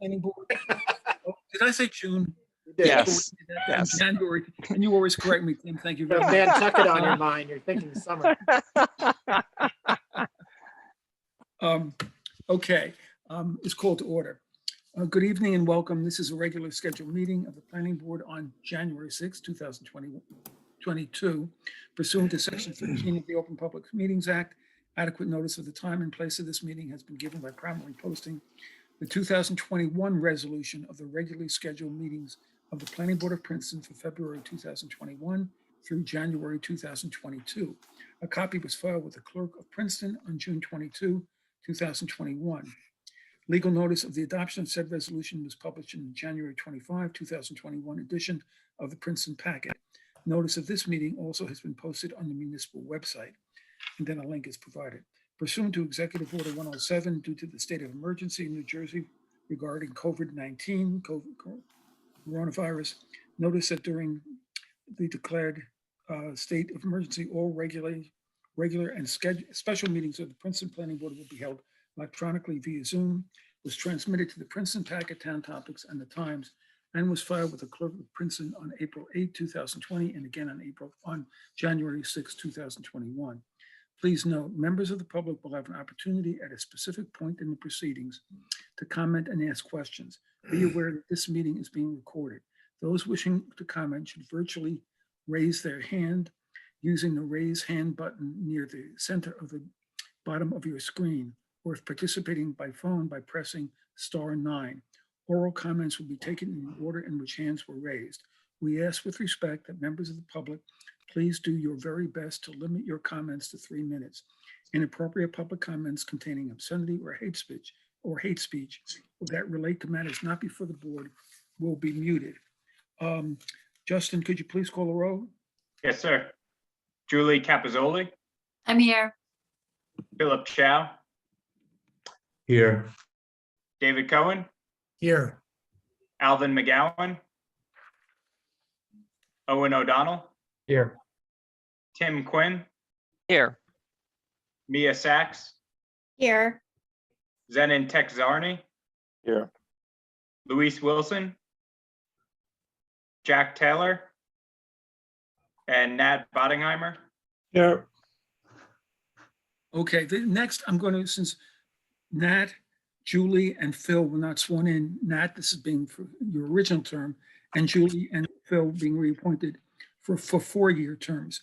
planning board. Oh, did I say June? Yes. Yes. January, and you always correct me, Tim. Thank you very much. Nantucket on your mind. You're thinking summer. Okay, it's called to order. Good evening and welcome. This is a regular scheduled meeting of the Planning Board on January 6, 2022. Pursuant to Section 13 of the Open Public Meetings Act, adequate notice of the time and place of this meeting has been given by promptly posting the 2021 resolution of the regularly scheduled meetings of the Planning Board of Princeton for February 2021 through January 2022. A copy was filed with the Clerk of Princeton on June 22, 2021. Legal notice of the adoption of said resolution was published in the January 25, 2021 edition of the Princeton Packet. Notice of this meeting also has been posted on the municipal website, and then a link is provided. Pursuant to Executive Order 107, due to the state of emergency in New Jersey regarding COVID-19, coronavirus, notice that during the declared state of emergency, all regular and special meetings of the Princeton Planning Board will be held electronically via Zoom, was transmitted to the Princeton Packet, Town Topics, and the Times, and was filed with the Clerk of Princeton on April 8, 2020, and again on January 6, 2021. Please note, members of the public will have an opportunity at a specific point in the proceedings to comment and ask questions. Be aware that this meeting is being recorded. Those wishing to comment should virtually raise their hand using the raise hand button near the center of the bottom of your screen, or if participating by phone, by pressing *9. Oral comments will be taken in the order in which hands were raised. We ask with respect that members of the public please do your very best to limit your comments to 3 minutes. Inappropriate public comments containing obscenity or hate speech that relate to matters not before the board will be muted. Justin, could you please call the roll? Yes, sir. Julie Capizzoli, I'm here. Philip Chow, Here. David Cohen, Here. Alvin McGowan, Owen O'Donnell, Here. Tim Quinn, Here. Mia Sachs, Here. Zenon Texarney, Here. Luis Wilson, Jack Taylor, and Nat Bottingheimer. Here. Okay, next I'm going to, since Nat, Julie, and Phil were not sworn in, Nat, this is being for your original term, and Julie and Phil being reappointed for 4-year terms.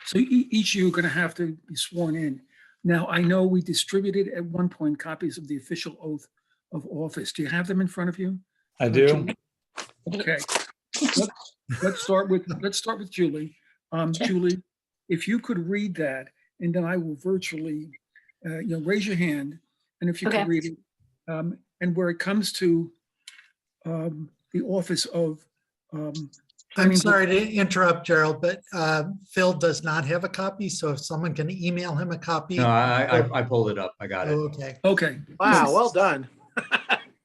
So each of you are going to have to be sworn in. Now, I know we distributed at one point copies of the official oath of office. Do you have them in front of you? I do. Julie? Okay. Let's start with Julie. Julie, if you could read that, and then I will virtually, raise your hand, and if you can read it, and where it comes to the office of. I'm sorry to interrupt, Gerald, but Phil does not have a copy, so if someone can email him a copy. No, I pulled it up. I got it. Oh, okay. Okay. Wow, well done.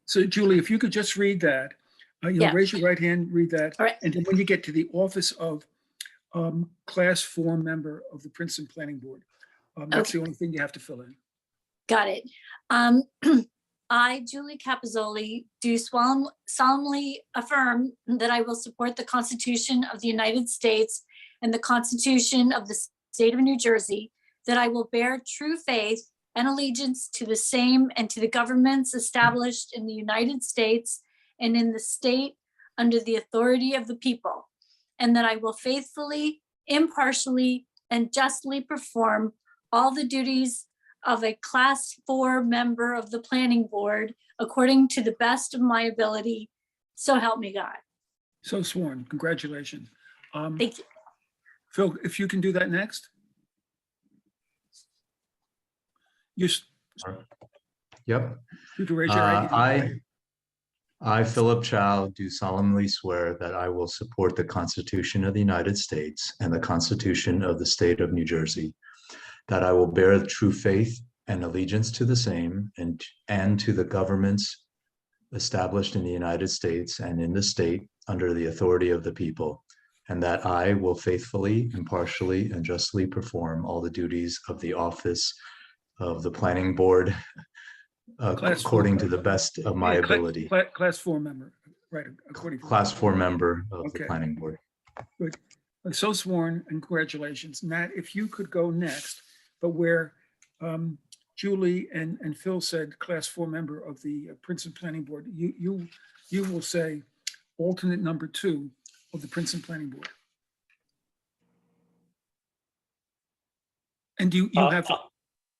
So Julie, if you could just read that, raise your right hand, read that. All right. And then when you get to the office of Class 4 member of the Princeton Planning Board, that's the only thing you have to fill in. Got it. I, Julie Capizzoli, do solemnly affirm that I will support the Constitution of the United States and the Constitution of the State of New Jersey, that I will bear true faith and allegiance to the same and to the governments established in the United States and in the state under the authority of the people, and that I will faithfully, impartially, and justly perform all the duties of a Class 4 member of the Planning Board according to the best of my ability. So help me God. So sworn. Congratulations. Thank you. Phil, if you can do that next. You Yep. can raise your right hand. I, Philip Chow, do solemnly swear that I will support the Constitution of the United States and the Constitution of the State of New Jersey, that I will bear true faith and allegiance to the same and to the governments established in the United States and in the state under the authority of the people, and that I will faithfully, impartially, and justly perform all the duties of the office of the Planning Board Class four. according to the best of my Yeah, ability. Class 4 member, right, according to. Class 4 member of the Okay. planning board. Good. So sworn, and congratulations. Nat, if you could go next, but where Julie and Phil said Class 4 member of the Princeton Planning Board, you will say alternate number 2 of the Princeton Planning Board. And you have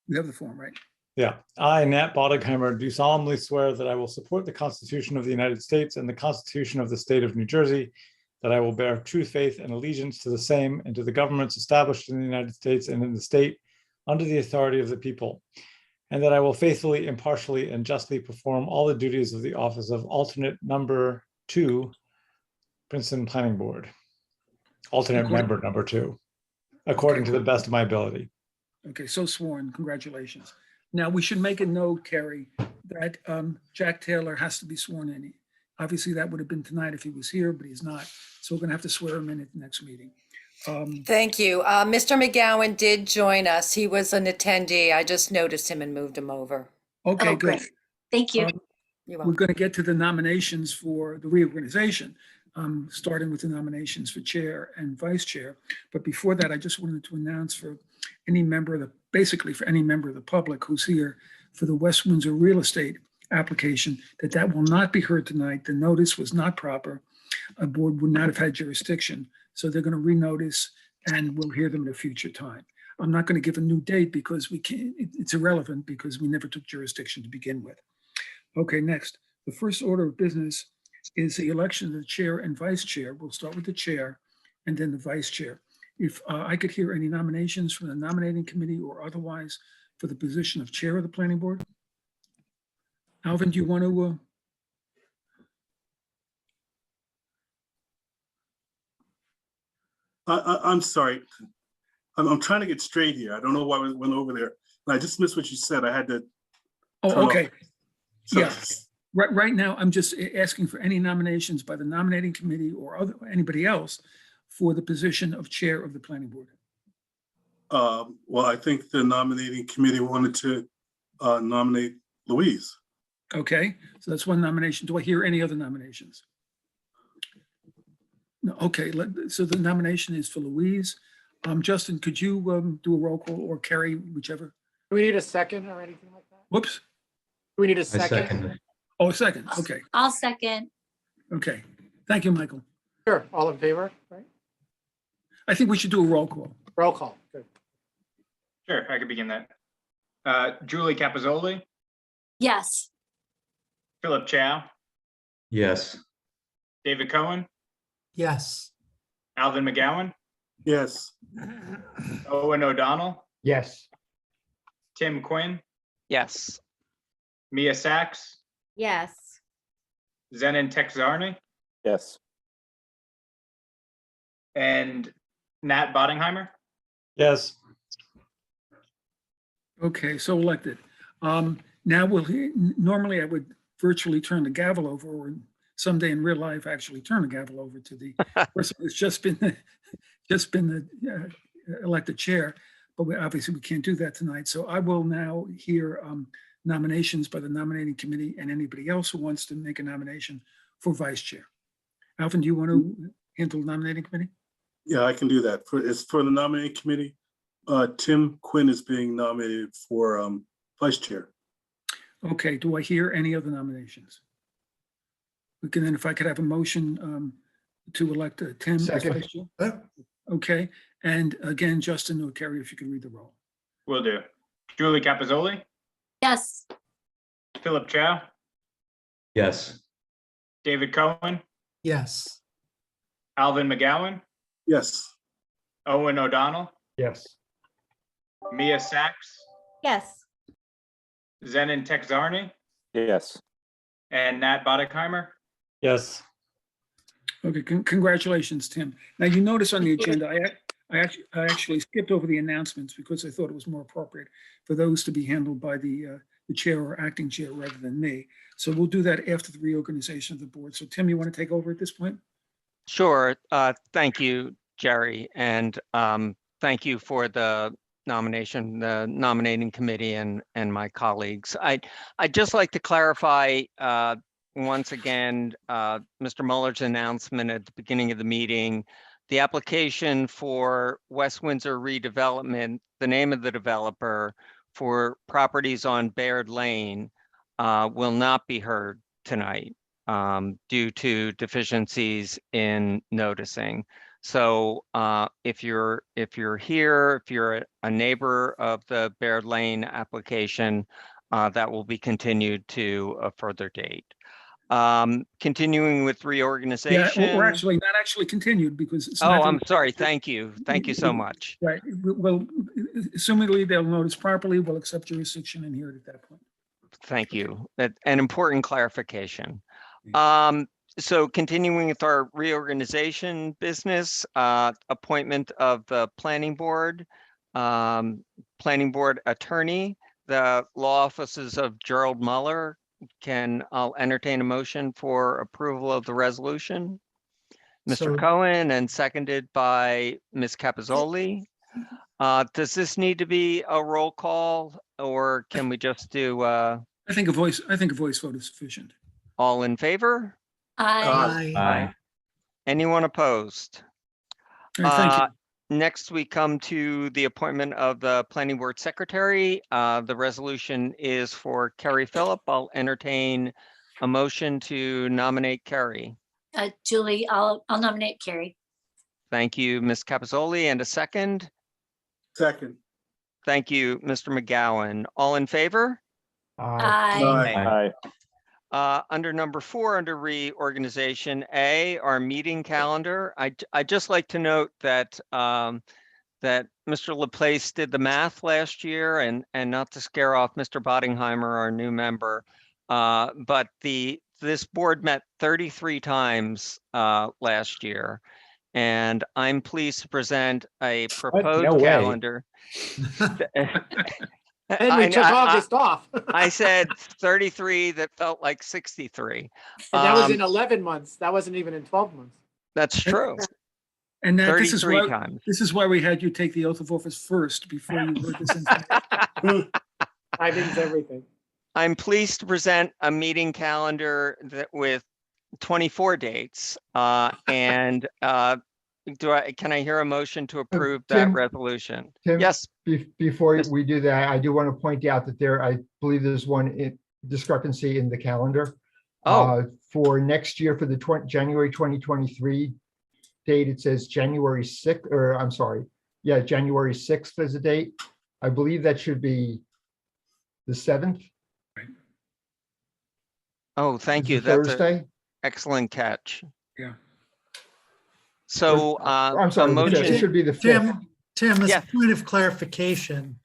the form, right? Yeah, I, Nat Bodegheimer, do solemnly swear that I will support the Constitution of the United States and the Constitution of the State of New Jersey, that I will bear true faith and allegiance to the same and to the governments established in the United States and in the state under the authority of the people, and that I will faithfully, impartially, and justly perform all the duties of the office of alternate number 2, Princeton Planning Board, alternate member number 2, according to the best of my ability. Okay, so sworn, congratulations. Now, we should make a note, Kerry, that Jack Taylor has to be sworn in. Obviously, that would have been tonight if he was here, but he's not. So we're gonna have to swear him in at the next meeting. Thank you. Mr. McGowan did join us. He was an attendee. I just noticed him and moved him over. Okay, Oh, good. great. Thank you. You're We're welcome. gonna get to the nominations for the reorganization, starting with the nominations for chair and vice chair. But before that, I just wanted to announce for any member of the, basically for any member of the public who's here for the West Windsor real estate application, that will not be heard tonight. The notice was not proper. A board would not have had jurisdiction. So they're going to renotice and we'll hear them at a future time. I'm not going to give a new date because we can't, it's irrelevant because we never took jurisdiction to begin with. Okay, next. The first order of business is the election of the chair and vice chair. We'll start with the chair and then the vice chair. If I could hear any nominations from the nominating committee or otherwise for the position of chair of the planning board. Alvin, do you want to? I'm sorry. I'm trying to get straight here. I don't know why we went over there. I just missed what you said. I had to. Oh, turn off. okay. So- Yeah. Right now, I'm just asking for any nominations by the nominating committee or anybody else for the position of chair of the planning board. Well, I think the nominating committee wanted to nominate Louise. Okay, so that's one nomination. Do I hear any other nominations? No, okay, so the nomination is for Louise. Justin, could you do a roll call or Kerry, whichever? Do we need a second or anything like that? Whoops. Do we need a I second? second it. Oh, a second. Okay, I'll second. okay. Thank you, Michael. Sure, all in favor, right? I think we should do a roll call. Roll call, good. Sure, I could begin that. Julie Capizzoli, Yes. Philip Chow, Yes. David Cohen, Yes. Alvin McGowan, Yes. Owen O'Donnell, Yes. Tim Quinn, Yes. Mia Sachs, Yes. Zenon Texarney, Yes. and Nat Bodenheimer. Yes. Okay, so elected. Now normally I would virtually turn the gavel over, or someday in real life actually turn the gavel over to the person who's just been the elected chair, but obviously we can't do that tonight. So I will now hear nominations by the nominating committee and anybody else who wants to make a nomination for vice chair. Alvin, do you want to handle the nominating committee? Yeah, I can do that. It's for the nominating committee. Tim Quinn is being nominated for vice chair. Okay, do I hear any other nominations? We can then, if I could have a motion to elect Tim as Second. vice chair. Uh, Okay, and again, Justin or Kerry, if you could read the roll. Will do. Julie Capizzoli, Yes. Philip Chow, Yes. David Cohen, Yes. Alvin McGowan, Yes. Owen O'Donnell, Yes. Mia Sachs, Yes. Zenon Texarney, Yes. and Nat Bodenheimer. Yes. Okay, congratulations, Tim. Now, you notice on the agenda, I actually skipped over the announcements because I thought it was more appropriate for those to be handled by the chair or acting chair rather than me. So we'll do that after the reorganization of the board. So Tim, you want to take over at this point? Sure. Thank you, Jerry. And thank you for the nomination, the nominating committee and my colleagues. I'd just like to clarify once again, Mr. Muller's announcement at the beginning of the meeting, the application for West Windsor redevelopment, the name of the developer for properties on Baird Lane will not be heard tonight due to deficiencies in noticing. So if you're here, if you're a neighbor of the Baird Lane application, that will be continued to a further date. Continuing with Yeah, reorganization. we're actually not actually continued because. it's Oh, not I'm gonna- sorry. Thank you. Thank you so much. Right, well, assumingly they'll notice properly, we'll accept jurisdiction and hear it at that point. Thank you. An important clarification. Yeah. So continuing with our reorganization business, appointment of the planning board attorney, the law offices of Gerald Muller. I'll entertain a motion for approval of the resolution. Mr. So- Cohen and seconded by Ms. Capizoli. Does this need to be a roll call or can we just do I think a voice vote is sufficient. all in favor? Aye. Anyone opposed? All right, thank you. Next, we come to the appointment of the planning board secretary. The resolution is for Carrie Phillip. I'll entertain a motion to nominate Carrie. Julie, I'll nominate Carrie. Thank you, Ms. Capizoli, and a second. Second. Thank you, Mr. McGowan. All in favor? Aye. Aye. Under number 4, under reorganization A, our meeting calendar. I'd just like to note that that Mr. Laplace did the math last year and not to scare off Mr. Boddingheimer, our new member. But this board met 33 times last year. And I'm pleased to present a proposed No way. calendar. And we took August off. I said 33 that felt like 63. And that was in 11 months. That wasn't even in 12 months. That's true. And that this is 33 why, times. this is why we had you take the oath of office first before you heard this information. Timing's everything. I'm pleased to present a meeting calendar with 24 dates. And can I hear a motion to approve that Tim, resolution? Tim, Yes, Before Yes. we do that, I do want to point out that I believe there's one discrepancy in the calendar. Oh. For next year, for the January 2023 date, it says January 6th, or I'm sorry, yeah, January 6th as a date. I believe that should be the 7th. oh, thank you. It's a That's an Thursday. excellent catch. Yeah. So I'm a sorry, it motion, should be the 5th. Tim, as Yeah. a point of clarification,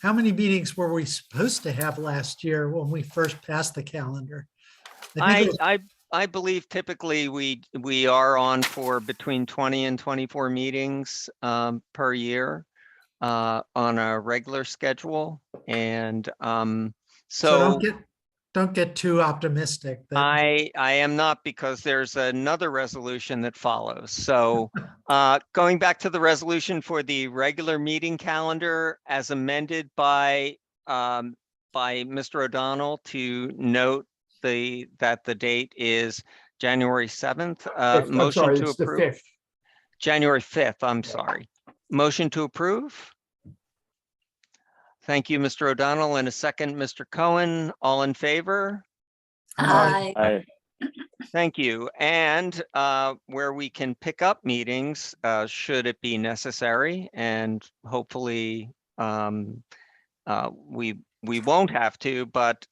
how many meetings were we supposed to have last year when we first passed the calendar? I think it was- I believe typically we are on for between 20 and 24 meetings per year on a regular schedule. And so don't get too optimistic. that- I am not, because there's another resolution that follows. So going back to the resolution for the regular meeting calendar as amended by Mr. O'Donnell to note that the date is January 7th. I'm Motion sorry, to it's the approve. 5th. January 5th, I'm Yeah. sorry. Motion to approve. Thank you, Mr. O'Donnell, and a second, Mr. Cohen. All in favor? Aye. Aye. Thank you. And where we can pick up meetings, should it be necessary, and hopefully we won't have to, but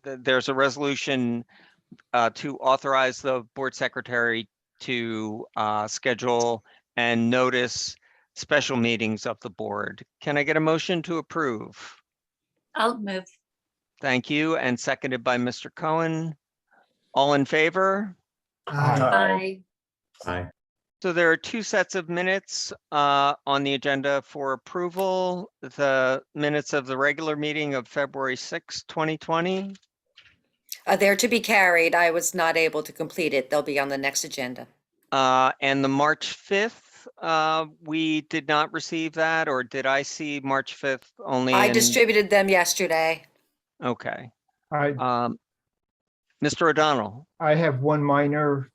there's a resolution to authorize the board secretary to schedule and notice special meetings of the board. Can I get a motion to approve? I'll move. Thank you, and seconded by Mr. Cohen. All in favor? Aye. Aye. So there are 2 sets of minutes on the agenda for approval. The minutes of the regular meeting of February 6, 2020. They're to be carried. I was not able to complete it. They'll be on the next agenda. And the March 5th we did not receive that, or did I see March 5th only? I in- distributed them yesterday. Okay. I, Mr. O'Donnell, I have one minor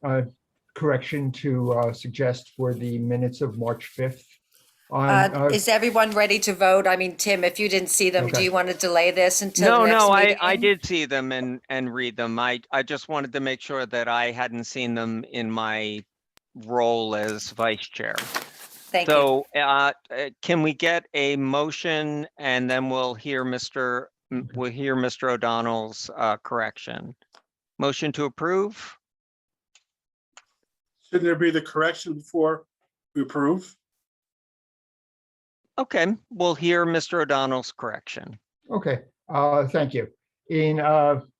correction to suggest for the minutes of March 5th. Is everyone ready to vote? I mean, Tim, if you didn't see them, do Okay. you want to delay this until no, the next no, meeting? I did see them and read them. I just wanted to make sure that I hadn't seen them in my role as vice chair. Thank you. So, can we get a motion and then we'll hear Mr. O'Donnell's correction? Motion to approve? Shouldn't there be the correction before we approve? Okay, we'll hear Mr. O'Donnell's correction. Okay, thank you.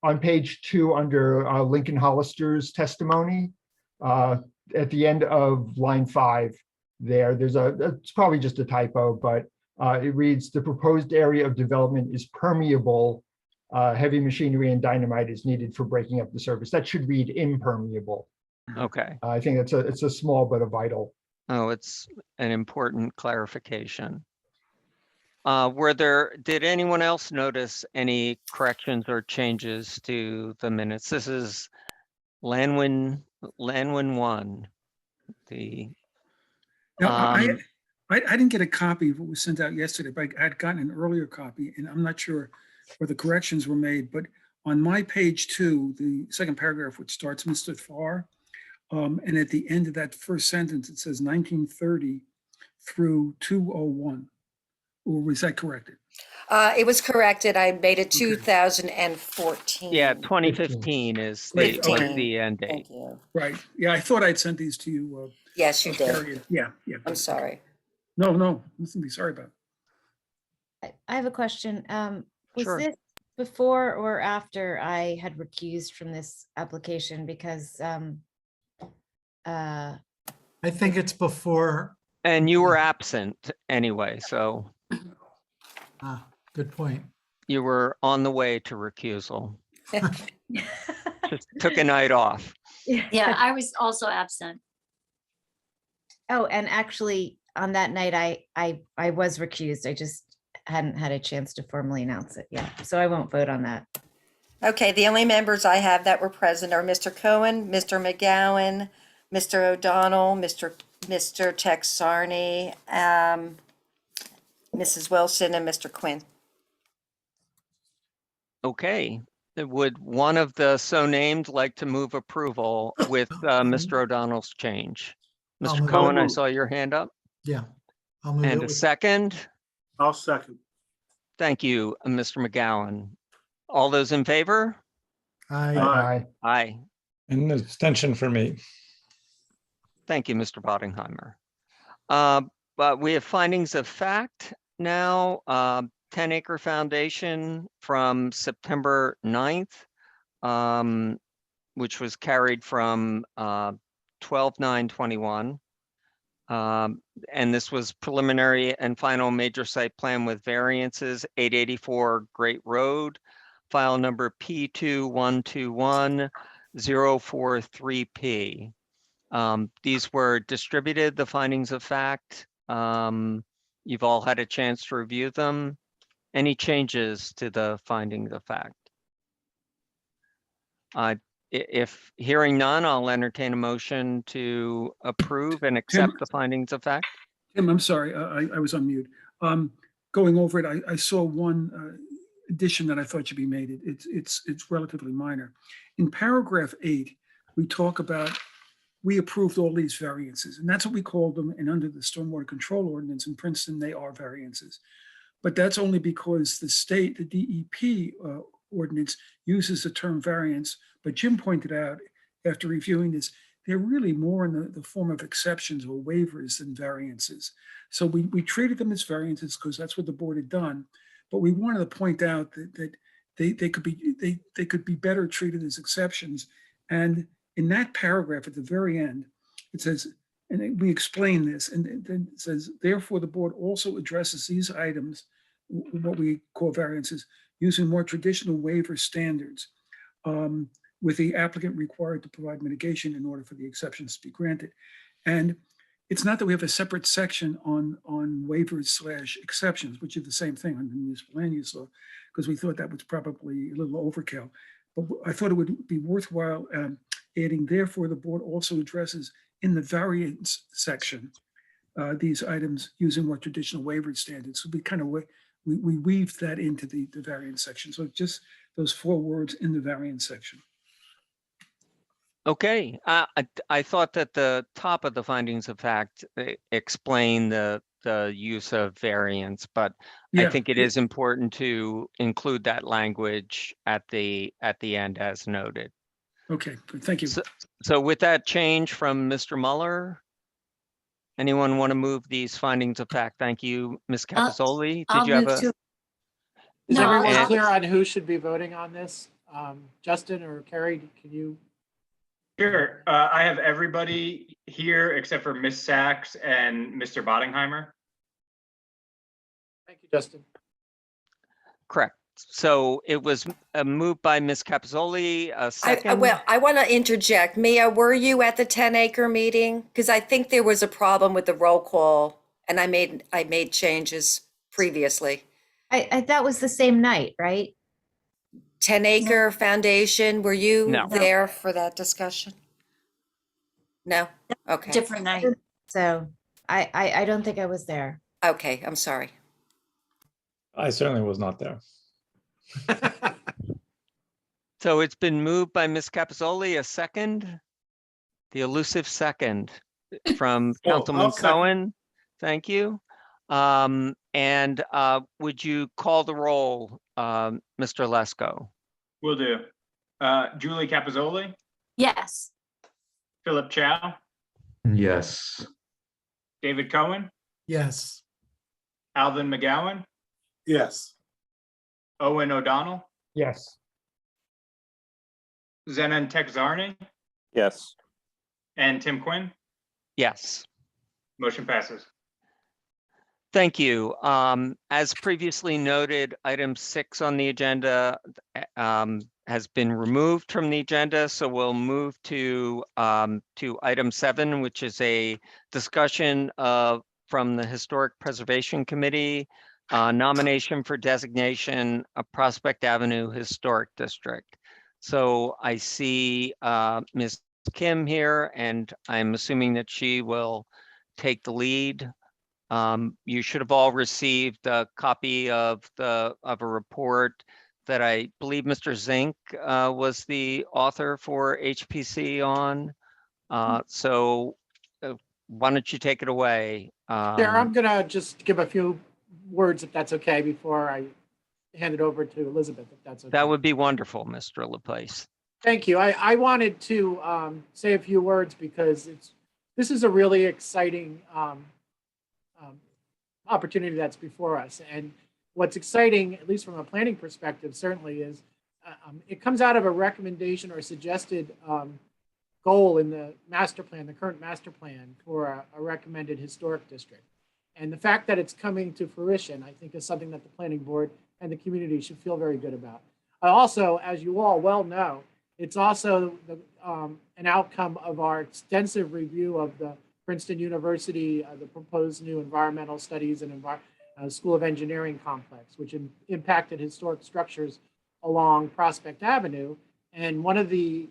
On page 2, under Lincoln Hollister's testimony, at the end of line 5, it's probably just a typo, but it reads, "The proposed area of development is permeable. Heavy machinery and dynamite is needed for breaking up the surface." That should read impermeable. Okay. I think it's a small but a vital. Oh, it's an important clarification. Did anyone else notice any corrections or changes to the minutes? This is Lanwin 1. Now, I didn't get a copy of what was sent out yesterday, but I had gotten an earlier copy, and I'm not sure where the corrections were made, but on my page 2, the second paragraph, which starts Mr. Farr, and at the end of that first sentence, it says 1930 through 201. Or was that corrected? It was corrected. I made it 2014. Yeah, 2015 is Great, was okay. the end date. Thank you. Right. Yeah, I thought I'd sent these to you. Yes, you did. Harriet. Yeah. I'm sorry. No, nothing to be sorry about. I have a question. Was Sure. this before or after I had recused from this application? Because I think it's before. And you were absent anyway, so Good point. you were on the way to recusal. Just took a night off. Yeah, I was also absent. Oh, and actually on that night, I was recused. I just hadn't had a chance to formally announce it yet. So I won't vote on that. Okay, the only members I have that were present are Mr. Cohen, Mr. McGowan, Mr. O'Donnell, Mr. Texarney, Mrs. Wilson, and Mr. Quinn. Okay, would one of the so named like to move approval with Mr. O'Donnell's change? I'll Mr. move Cohen, I it. saw your hand up. Yeah. I'll move it And a with- second. I'll second. Thank you, Mr. McGowan. All those in favor? Aye. Aye. An abstention for me. Thank you, Mr. Boddingheimer. But we have findings of fact now, 10 Acre Foundation from September 9th, which was carried from 12/9/21. And this was preliminary and final major site plan with variances, 884 Great Road, file number P2121043P. These were distributed, the findings of fact. You've all had a chance to review them. Any changes to the findings of fact? If hearing none, I'll entertain a motion to approve and accept the findings of fact. Tim, I'm sorry, I was on mute. Going over it, I saw one addition that I thought should be made. It's relatively minor. In paragraph 8, we talk about, we approved all these variances, and that's what we called them. And under the stormwater control ordinance in Princeton, they are variances. But that's only because the state, the DEP ordinance uses the term variance. But Jim pointed out, after reviewing this, they're really more in the form of exceptions or waivers than variances. So we treated them as variances because that's what the board had done. But we wanted to point out that they could be better treated as exceptions. And in that paragraph at the very end, it says, and we explain this, and then it says, therefore, the board also addresses these items, what we call variances, using more traditional waiver standards, with the applicant required to provide mitigation in order for the exceptions to be granted. And it's not that we have a separate section on waivers/exceptions, which are the same thing on the municipal land use law, because we thought that was probably a little overkill. But I thought it would be worthwhile adding, therefore, the board also addresses in the variance section these items using more traditional waiver standards. So we kind of we weaved that into the variance section. So just those 4 words in the variance section. Okay, I thought that the top of the findings of fact explain the use of variance, but I Yeah, think it is important to include that language at the end as noted. okay, good, thank you. So with that change from Mr. Mueller, anyone want to move these findings of fact? Thank you, Ms. Capizoli. I'll Did you have move a? to, Is No, everyone I'll- clear on who should be voting on this? Justin or Carrie, can you? Sure. I have everybody here except for Ms. Sachs and Mr. Boddingheimer. Thank you, Justin. Correct. So it was moved by Ms. Capizoli, a second. Well, I want to interject. Mia, were you at the 10-acre meeting? Because I think there was a problem with the roll call, and I made changes previously. That was the same night, right? 10-acre foundation, were you No. there for that discussion? No? Okay. different night. So I don't think I was there. Okay, I'm sorry. I certainly was not there. So it's been moved by Ms. Capizoli, a second, the elusive second from Oh, Councilman I'll second. Cohen. Thank you. And would you call the roll, Mr. Lesko? Will do. Julie Capizoli, Yes. Philip Chow, Yes. David Cohen, Yes. Alvin McGowan, Yes. Owen O'Donnell, Yes. Zenon Texarney, Yes. and Tim Quinn. Yes. Motion passes. Thank you. As previously noted, item 6 on the agenda has been removed from the agenda, so we'll move to item 7, which is a discussion from the Historic Preservation Committee, nomination for designation of Prospect Avenue Historic District. So I see Ms. Kim here, and I'm assuming that she will take the lead. You should have all received a copy of a report that I believe Mr. Zink was the author for HPC on. So why don't you take it away? Sarah, I'm gonna just give a few words if that's okay before I hand it over to Elizabeth, if that's okay. That would be wonderful, Mr. Laplace. Thank you. I wanted to say a few words because this is a really exciting opportunity that's before us. And what's exciting, at least from a planning perspective, certainly is it comes out of a recommendation or a suggested goal in the master plan, the current master plan for a recommended historic district. And the fact that it's coming to fruition, I think, is something that the planning board and the community should feel very good about. Also, as you all well know, it's also an outcome of our extensive review of the Princeton University, the proposed new environmental studies and School of Engineering complex, which impacted historic structures along Prospect Avenue. And one of the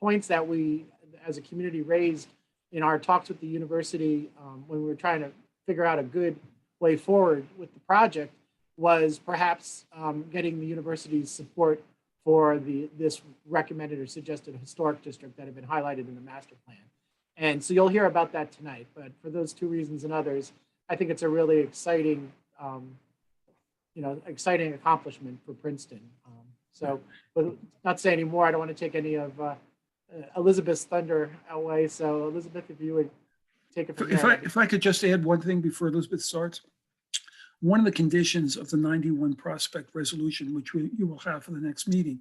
points that we, as a community, raised in our talks with the university when we were trying to figure out a good way forward with the project was perhaps getting the university's support for this recommended or suggested historic district that had been highlighted in the master plan. And so you'll hear about that tonight. But for those 2 reasons and others, I think it's a really exciting, exciting accomplishment for Princeton. So, but not say any more, I don't want to take any of Elizabeth's thunder away. So Elizabeth, if you would take it from there. If I could just add one thing before Elizabeth starts. One of the conditions of the 91 Prospect resolution, which you will have for the next meeting,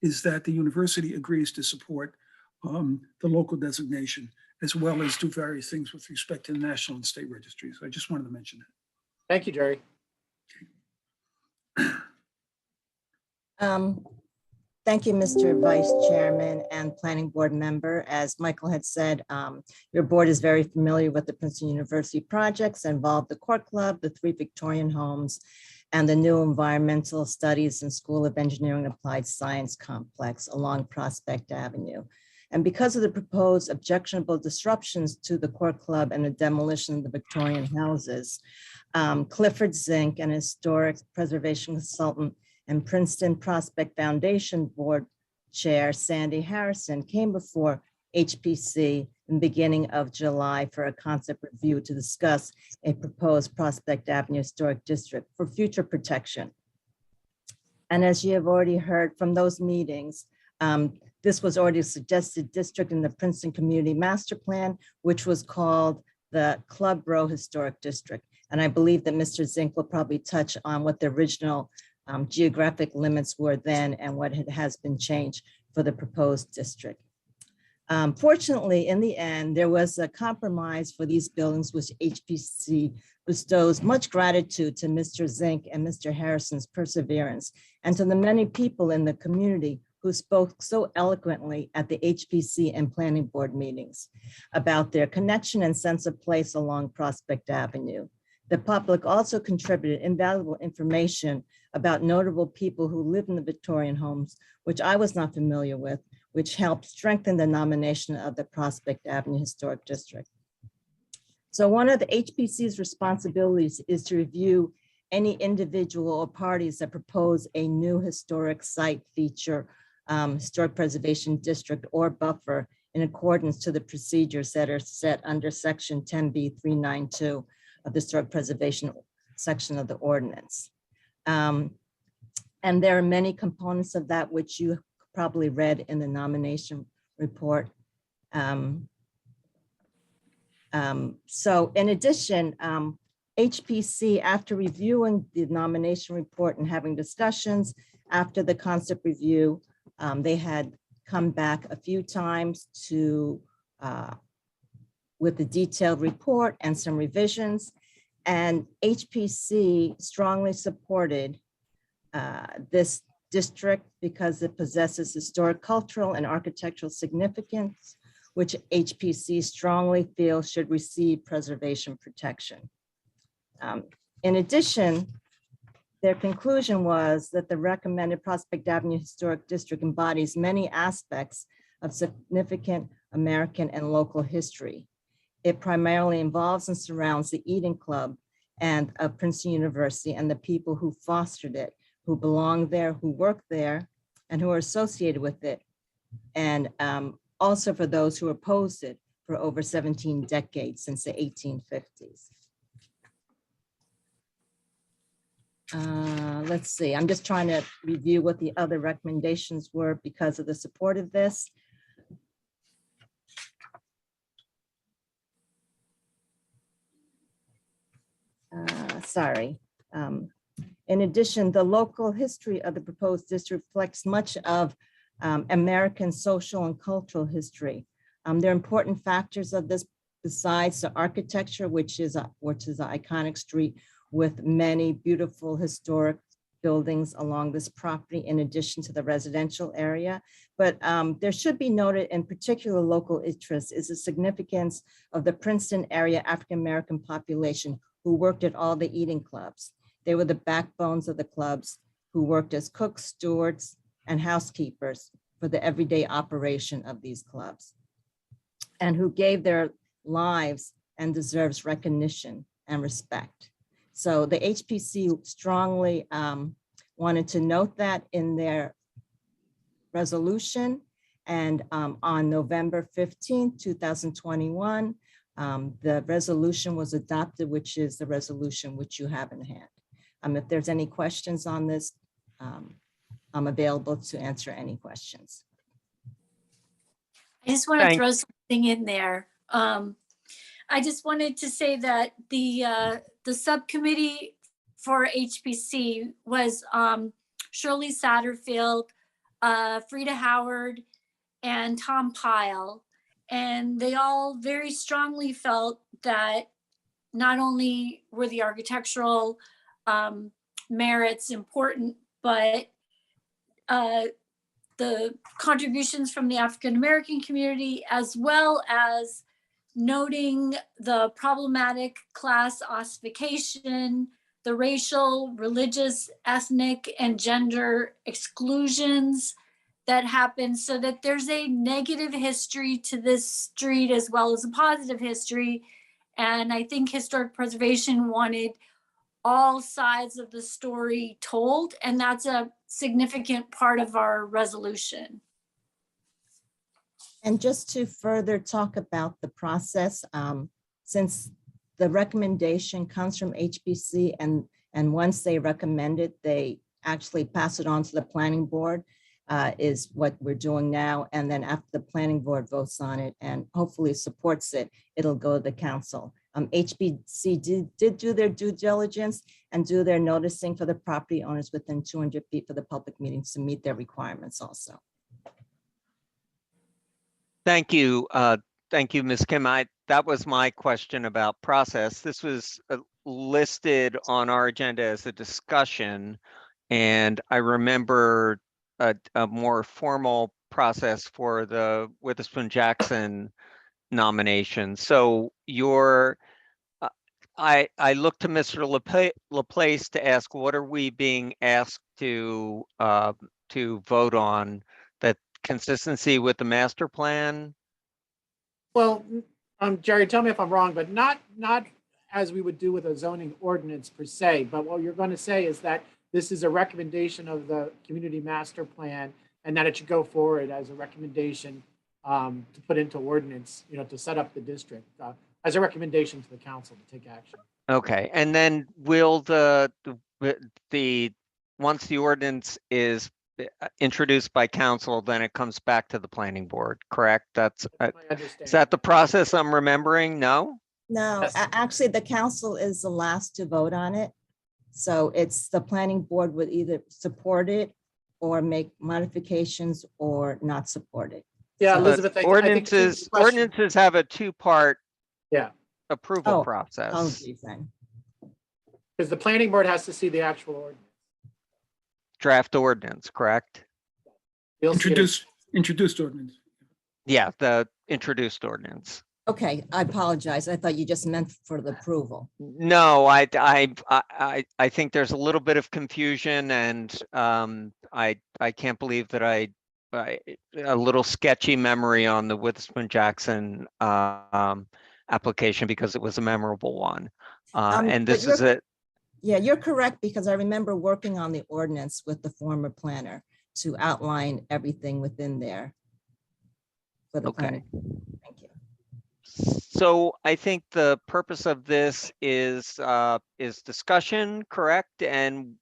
is that the university agrees to support the local designation, as well as do various things with respect to the national and state registries. I just wanted to mention that. Thank you, Jerry. Thank you, Mr. Vice Chairman and Planning Board member. As Michael had said, your board is very familiar with the Princeton University projects that involve the Court Club, the 3 Victorian homes, and the new Environmental Studies and School of Engineering and Applied Science complex along Prospect Avenue. And because of the proposed objectionable disruptions to the Court Club and the demolition of the Victorian houses, Clifford Zink, an historic preservation consultant, and Princeton Prospect Foundation Board Chair Sandy Harrison came before HPC in the beginning of July for a concept review to discuss a proposed Prospect Avenue Historic District for future protection. And as you have already heard from those meetings, this was already a suggested district in the Princeton Community Master Plan, which was called the Club Row Historic District. And I believe that Mr. Zink will probably touch on what the original geographic limits were then and what has been changed for the proposed district. Fortunately, in the end, there was a compromise for these buildings, which HPC bestows much gratitude to Mr. Zink and Mr. Harrison's perseverance, and to the many people in the community who spoke so eloquently at the HPC and Planning Board meetings about their connection and sense of place along Prospect Avenue. The public also contributed invaluable information about notable people who lived in the Victorian homes, which I was not familiar with, which helped strengthen the nomination of the Prospect Avenue Historic District. So one of the HPC's responsibilities is to review any individual or parties that propose a new historic site feature, historic preservation district or buffer in accordance to the procedures that are set under section 10B392 of the historic preservation section of the ordinance. And there are many components of that which you probably read in the nomination report. So in addition, HPC, after reviewing the nomination report and having discussions after the concept review, they had come back a few times to with the detailed report and some revisions. And HPC strongly supported this district because it possesses historic, cultural, and architectural significance, which HPC strongly feels should receive preservation protection. In addition, their conclusion was that the recommended Prospect Avenue Historic District embodies many aspects of significant American and local history. It primarily involves and surrounds the Eden Club and Princeton University and the people who fostered it, who belong there, who work there, and who are associated with it. And also for those who opposed it for over 17 decades since the 1850s. Let's see, I'm just trying to review what the other recommendations were because of the support of this. Sorry. In addition, the local history of the proposed district reflects much of American social and cultural history. There are important factors of this besides the architecture, which is an iconic street with many beautiful historic buildings along this property, in addition to the residential area. But there should be noted in particular local interest is the significance of the Princeton area African-American population who worked at all the eating clubs. They were the backbones of the clubs who worked as cooks, stewards, and housekeepers for the everyday operation of these clubs, and who gave their lives and deserves recognition and respect. So the HPC strongly wanted to note that in their resolution. And on November 15th, 2021, the resolution was adopted, which is the resolution which you have in hand. If there's any questions on this, I'm available to answer any questions. I just want to throw something in there. I just wanted to say that the subcommittee for HPC was Shirley Satterfield, Frida Howard, and Tom Pyle. And they all very strongly felt that not only were the architectural merits important, but the contributions from the African American community, as well as noting the problematic class ossification, the racial, religious, ethnic, and gender exclusions that happen, so that there's a negative history to this street as well as a positive history. And I think Historic Preservation wanted all sides of the story told, and that's a significant part of our resolution. And just to further talk about the process, since the recommendation comes from HBC and once they recommend it, they actually pass it on to the planning board, is what we're doing now. And then after the planning board votes on it and hopefully supports it, it'll go to the council. HBC did do their due diligence and do their noticing for the property owners within 200 feet for the public meetings to meet their requirements also. Thank you. Thank you, Ms. Kim. That was my question about process. This was listed on our agenda as a discussion, and I remember a more formal process for the Witherspoon Jackson nomination. So I look to Mr. Laplace to ask, what are we being asked to vote on? That consistency with the master plan? Well, Jerry, tell me if I'm wrong, but not as we would do with a zoning ordinance per se, but what you're going to say is that this is a recommendation of the community master plan and that it should go forward as a recommendation to put into ordinance, to set up the district as a recommendation to the council to take action. Okay, and then will the once the ordinance is introduced by council, then it comes back to the planning board, correct? That's is that the process I'm remembering? No? No, Yes. Actually, the council is the last to vote on it. So it's the planning board would either support it or make modifications or not support it. Yeah, So- Elizabeth, I think ordinances the question- ordinances have a two-part Yeah. approval Oh, process. Oh, geez, then. Because the planning board has to see the actual ordinance. Draft ordinance, correct? You'll see it. Introduced ordinance. Yeah, the introduced ordinance. Okay, I apologize. I thought you just meant for the approval. No, I think there's a little bit of confusion, and I can't believe that I a little sketchy memory on the Witherspoon Jackson application because it was a memorable one. And but this is it. Yeah, you're correct, because I remember working on the ordinance with the former planner to outline everything within there. For the Okay. planning. Thank you. So I think the purpose of this is discussion, correct? And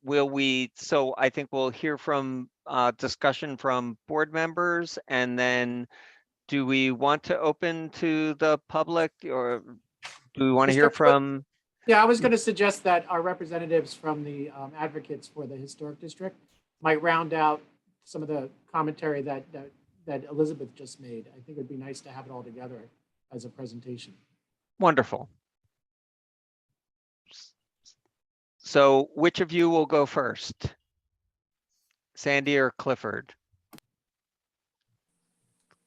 so I think we'll hear from discussion from board members, and then do we want to open to the public, or do we want to hear Mr. from? Yeah, I was going to suggest that our representatives from the advocates for the historic district might round out some of the commentary that Elizabeth just made. I think it'd be nice to have it all together as a presentation. Wonderful. So which of you will go first? Sandy or Clifford?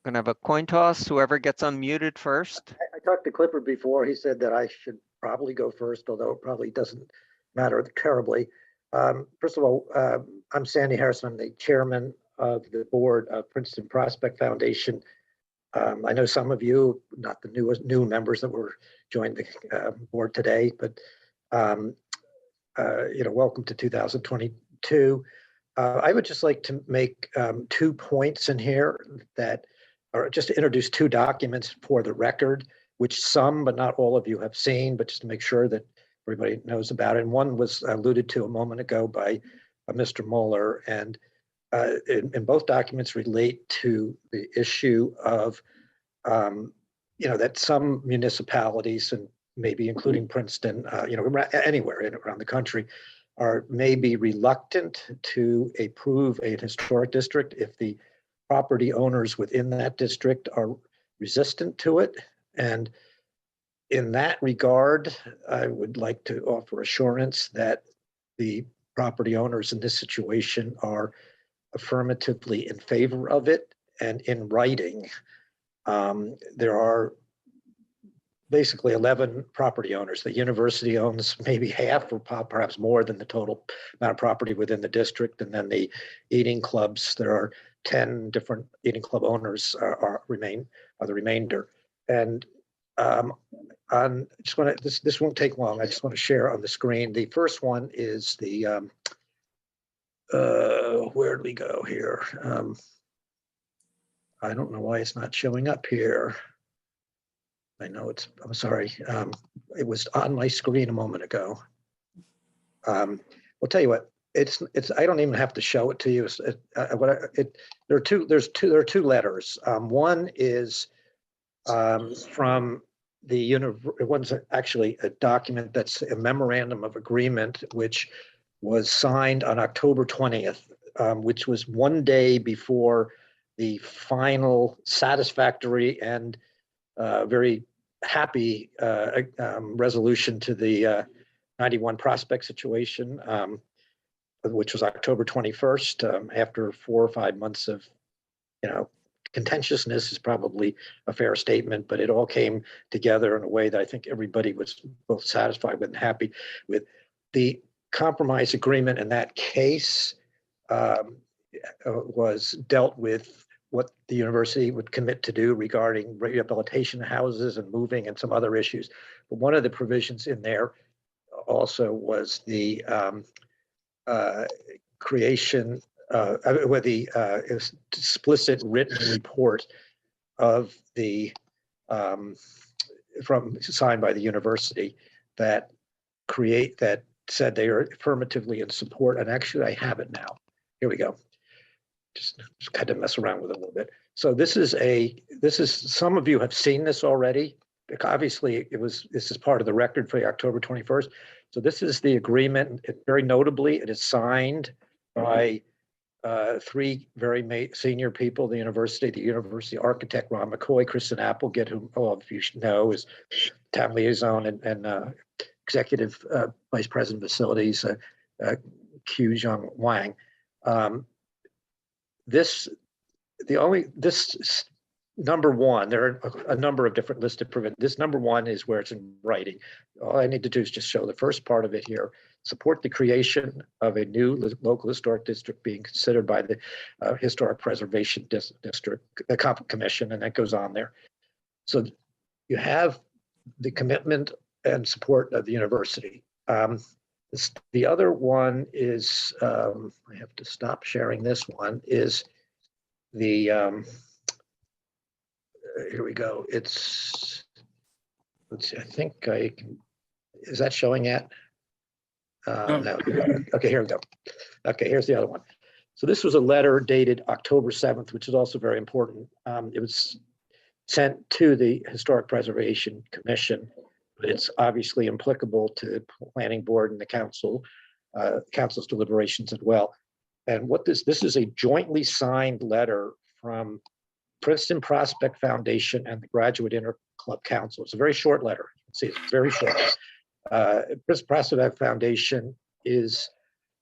Gonna have a coin toss, whoever gets unmuted first. I talked to Clifford before. He said that I should probably go first, although it probably doesn't matter terribly. First of all, I'm Sandy Harrison. I'm the chairman of the board of Princeton Prospect Foundation. I know some of you, not the new members that were joined the board today, but welcome to 2022. I would just like to make 2 points in here that are just to introduce 2 documents for the record, which some, but not all of you have seen, but just to make sure that everybody knows about it. And one was alluded to a moment ago by Mr. Mueller, and in both documents relate to the issue of, that some municipalities, and maybe including Princeton, anywhere around the country, are maybe reluctant to approve a historic district if the property owners within that district are resistant to it. And in that regard, I would like to offer assurance that the property owners in this situation are affirmatively in favor of it and in writing. There are basically 11 property owners. The university owns maybe half or perhaps more than the total amount of property within the district. And then the eating clubs, there are 10 different eating club owners are the remainder. And on just want to, this won't take long. I just want to share on the screen. The first one is the, where did we go here? I don't know why it's not showing up here. I know it's, I'm sorry. It was on my screen a moment ago. I'll tell you what, I don't even have to show it to you. There are two letters. One is from one's actually a document that's a memorandum of agreement, which was signed on October 20th, which was one day before the final satisfactory and very happy resolution to the 91 Prospect situation, which was October 21st, after 4 or 5 months of, contentiousness is probably a fair statement, but it all came together in a way that I think everybody was both satisfied with and happy with. The compromise agreement in that case was dealt with what the university would commit to do regarding rehabilitation houses and moving and some other issues. But one of the provisions in there also was the creation with the explicit written report of the signed by the university that said they are affirmatively in support. And actually, I have it now. Here we go. Just kind of mess around with it a little bit. So this is some of you have seen this already. Obviously, this is part of the record for the October 21st. So this is the agreement. Very notably, it is signed by 3 very senior people, the university architect, Ron McCoy, Kristen Applegate, whom all of you should know is town liaison and executive vice president of facilities, Q Jung Wang. This number one, there are a number of different listed provisions. This number one is where it's in writing. All I need to do is just show the first part of it here. Support the creation of a new local historic district being considered by the Historic Preservation District, the Commission, and that goes on there. So you have the commitment and support of the university. The other one is, I have to stop sharing this one, is the, here we go. It's, let's see, I think I can, is that showing yet? No. Okay, here we go. Okay, here's the other one. So this was a letter dated October 7th, which is also very important. It was sent to the Historic Preservation Commission, but it's obviously applicable to planning board and the council's deliberations as well. And what this is a jointly signed letter from Princeton Prospect Foundation and the Graduate Interclub Council. It's a very short letter. See, it's very short. Princeton Prospect Foundation is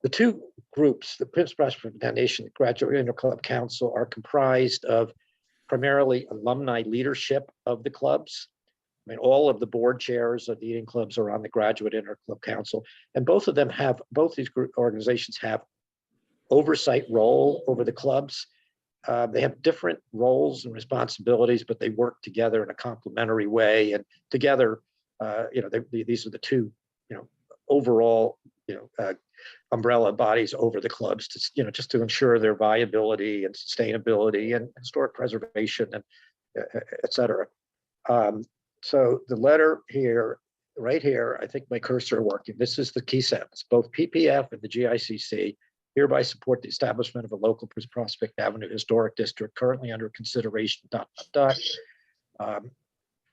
the two groups, the Princeton Prospect Foundation, the Graduate Interclub Council, are comprised of primarily alumni leadership of the clubs. I mean, all of the board chairs of the eating clubs are on the Graduate Interclub Council, and both these organizations have oversight role over the clubs. They have different roles and responsibilities, but they work together in a complementary way. And together, these are the two, overall, umbrella bodies over the clubs to, just to ensure their viability and sustainability and historic preservation and et cetera. So the letter here, right here, I think my cursor working. This is the key sentence. Both PPF and the GICC hereby support the establishment of a local Prospect Avenue Historic District currently under consideration, ...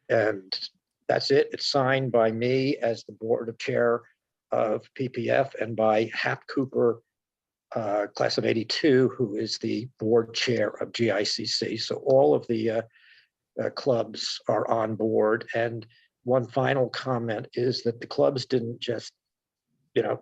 And that's it. It's signed by me as the board of chair of PPF and by Hap Cooper, class of 82, who is the board chair of GICC. So all of the clubs are on board. And one final comment is that the clubs didn't just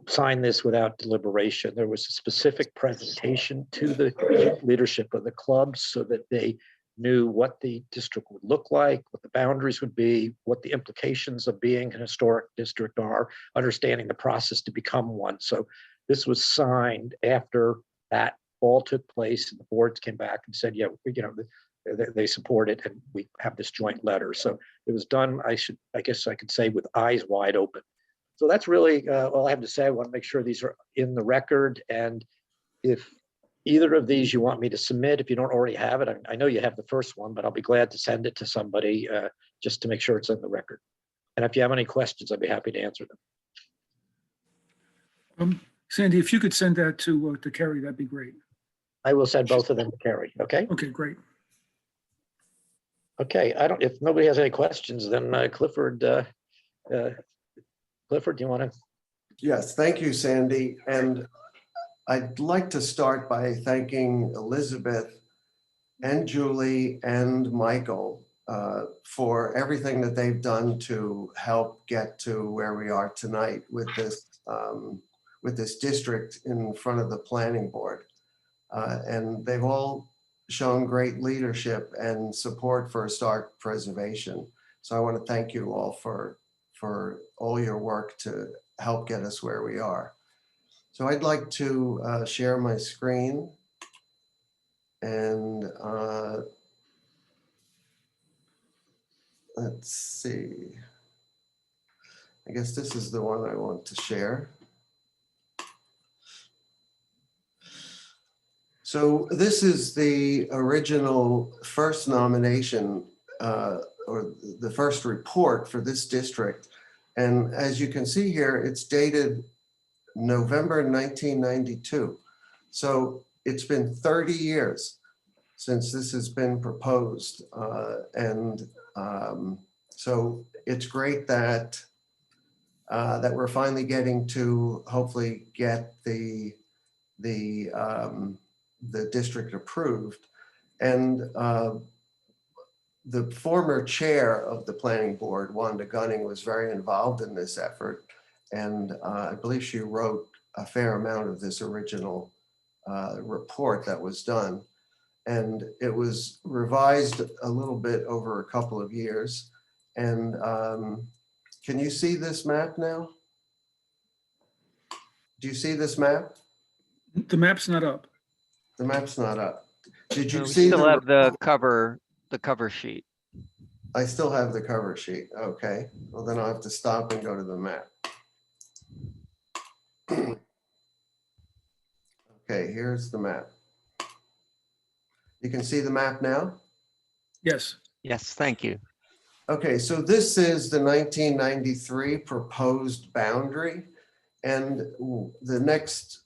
sign this without deliberation. There was a specific presentation to the leadership of the club so that they knew what the district would look like, what the boundaries would be, what the implications of being an historic district are, understanding the process to become one. So this was signed after that all took place, and the boards came back and said, yeah, they support it, and we have this joint letter. So it was done, I guess I could say, with eyes wide open. So that's really all I have to say. I want to make sure these are in the record. And if either of these you want me to submit, if you don't already have it, I know you have the first one, but I'll be glad to send it to somebody just to make sure it's in the record. And if you have any questions, I'd be happy to answer them. Sandy, if you could send that to Kerry, that'd be great. I will send both of them to Carrie. Okay. Okay, great. Okay. If nobody has any questions, then Clifford, do you want to? Yes, thank you, Sandy. And I'd like to start by thanking Elizabeth and Julie and Michael for everything that they've done to help get to where we are tonight with this district in front of the planning board. And they've all shown great leadership and support for historic preservation. So I want to thank you all for all your work to help get us where we are. So I'd like to share my screen, and let's see. I guess this is the one I want to share. So this is the original first nomination or the first report for this district. And as you can see here, it's dated November 1992. So it's been 30 years since this has been proposed. So it's great that we're finally getting to hopefully get the district approved. And the former chair of the planning board, Wanda Gunning, was very involved in this effort. And I believe she wrote a fair amount of this original report that was done. And it was revised a little bit over a couple of years. And can you see this map now? Do you see this map? The map's not up. The map's not up. Did you We see still have the cover sheet. I still have the cover sheet. Okay. Well, then I'll have to stop and go to the map. Okay, here's the map. You can see the map now? Yes. Yes, thank you. Okay, so this is the 1993 proposed boundary. And the next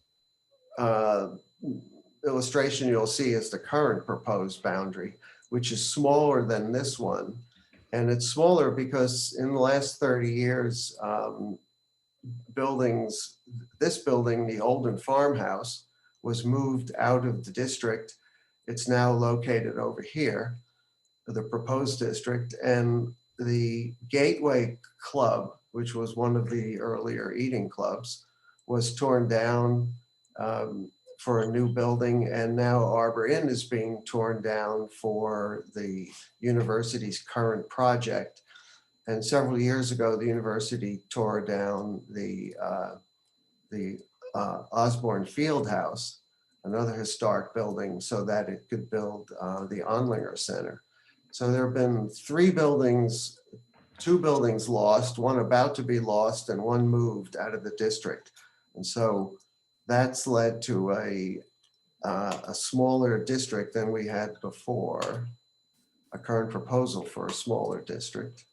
illustration you'll see is the current proposed boundary, which is smaller than this one. And it's smaller because in the last 30 years, this building, the Olden Farmhouse, was moved out of the district. It's now located over here, the proposed district. And the Gateway Club, which was one of the earlier eating clubs, was torn down for a new building, and now Arbor Inn is being torn down for the university's current project. And several years ago, the university tore down the Osborne Field House, another historic building, so that it could build the Onlinger Center. So there have been 3 buildings, 2 buildings lost, one about to be lost, and one moved out of the district. And so that's led to a smaller district than we had before, a current proposal for a smaller district.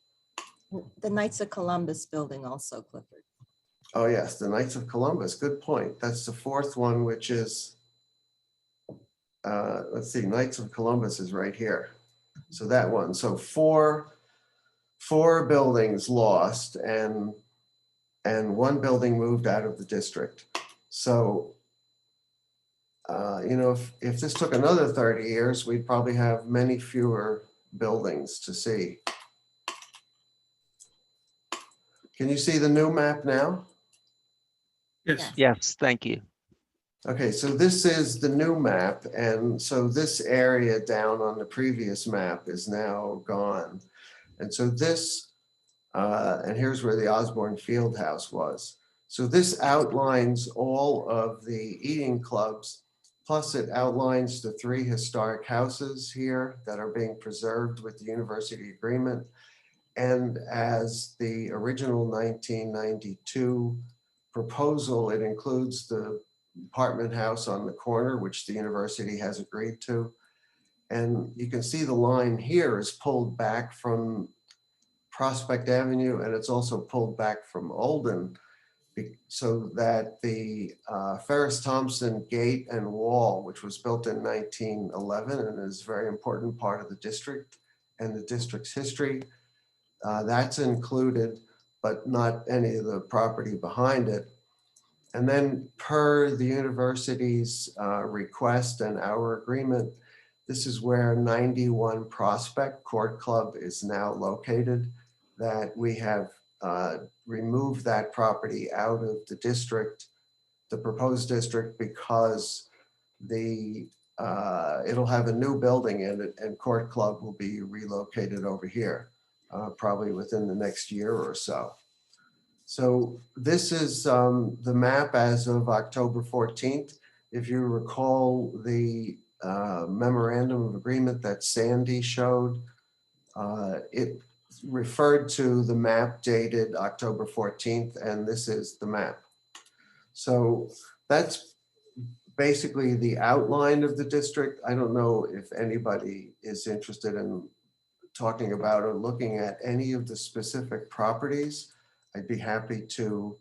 The Knights of Columbus building also, Clifford. Oh yes, the Knights of Columbus, good point. That's the 4th one, which is, let's see, Knights of Columbus is right here. So that one, so four buildings lost and 1 building moved out of the district. So, if this took another 30 years, we'd probably have many fewer buildings to see. Can you see the new map now? Yes. Yes, thank you. Okay, so this is the new map, and so this area down on the previous map is now gone. And so this, and here's where the Osborne Field House was. So this outlines all of the eating clubs, plus it outlines the 3 historic houses here that are being preserved with the university agreement. And as the original 1992 proposal, it includes the apartment house on the corner, which the university has agreed to. And you can see the line here is pulled back from Prospect Avenue, and it's also pulled back from Olden, so that the Ferris Thompson gate and wall, which was built in 1911 and is a very important part of the district and the district's history, that's included, but not any of the property behind it. And then per the university's request and our agreement, this is where 91 Prospect Court Club is now located, that we have removed that property out of the district, the proposed district, because it'll have a new building in it and Court Club will be relocated over here, probably within the next year or so. So this is the map as of October 14th. If you recall the memorandum of agreement that Sandy showed, it referred to the map dated October 14th, and this is the map. So that's basically the outline of the district. I don't know if anybody is interested in talking about or looking at any of the specific properties. I'd be happy to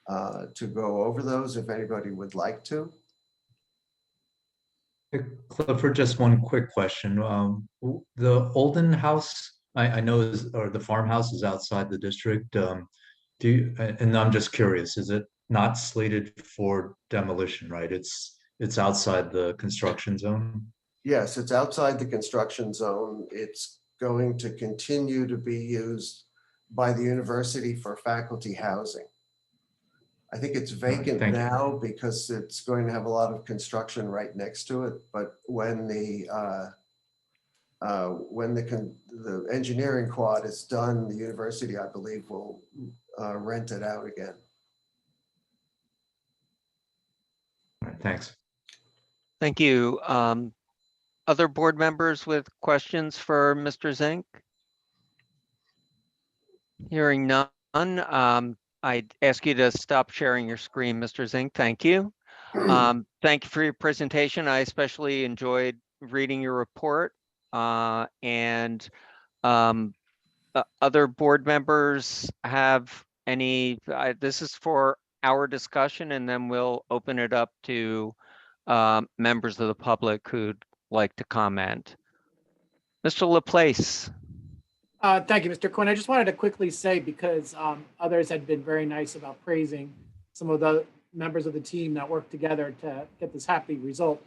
go over those if anybody would like to. Clifford, just one quick question. The Olden house, I know or the farmhouse is outside the district. And I'm just curious, is it not slated for demolition, right? It's outside the construction zone? Yes, it's outside the construction zone. It's going to continue to be used by the university for faculty housing. I think it's vacant thank you. now because it's going to have a lot of construction right next to it. But when the engineering quad is done, the university, I believe, will rent it out again. All right, thanks. Thank you. Other board members with questions for Mr. Zink? Hearing none, I'd ask you to stop sharing your screen, Mr. Zink. Thank you. Thank you for your presentation. I especially enjoyed reading your report. And other board members have any, this is for our discussion, and then we'll open it up to members of the public who'd like to comment. Mr. Laplace. Thank you, Mr. Quinn. I just wanted to quickly say, because others had been very nice about praising some of the members of the team that worked together to get this happy result.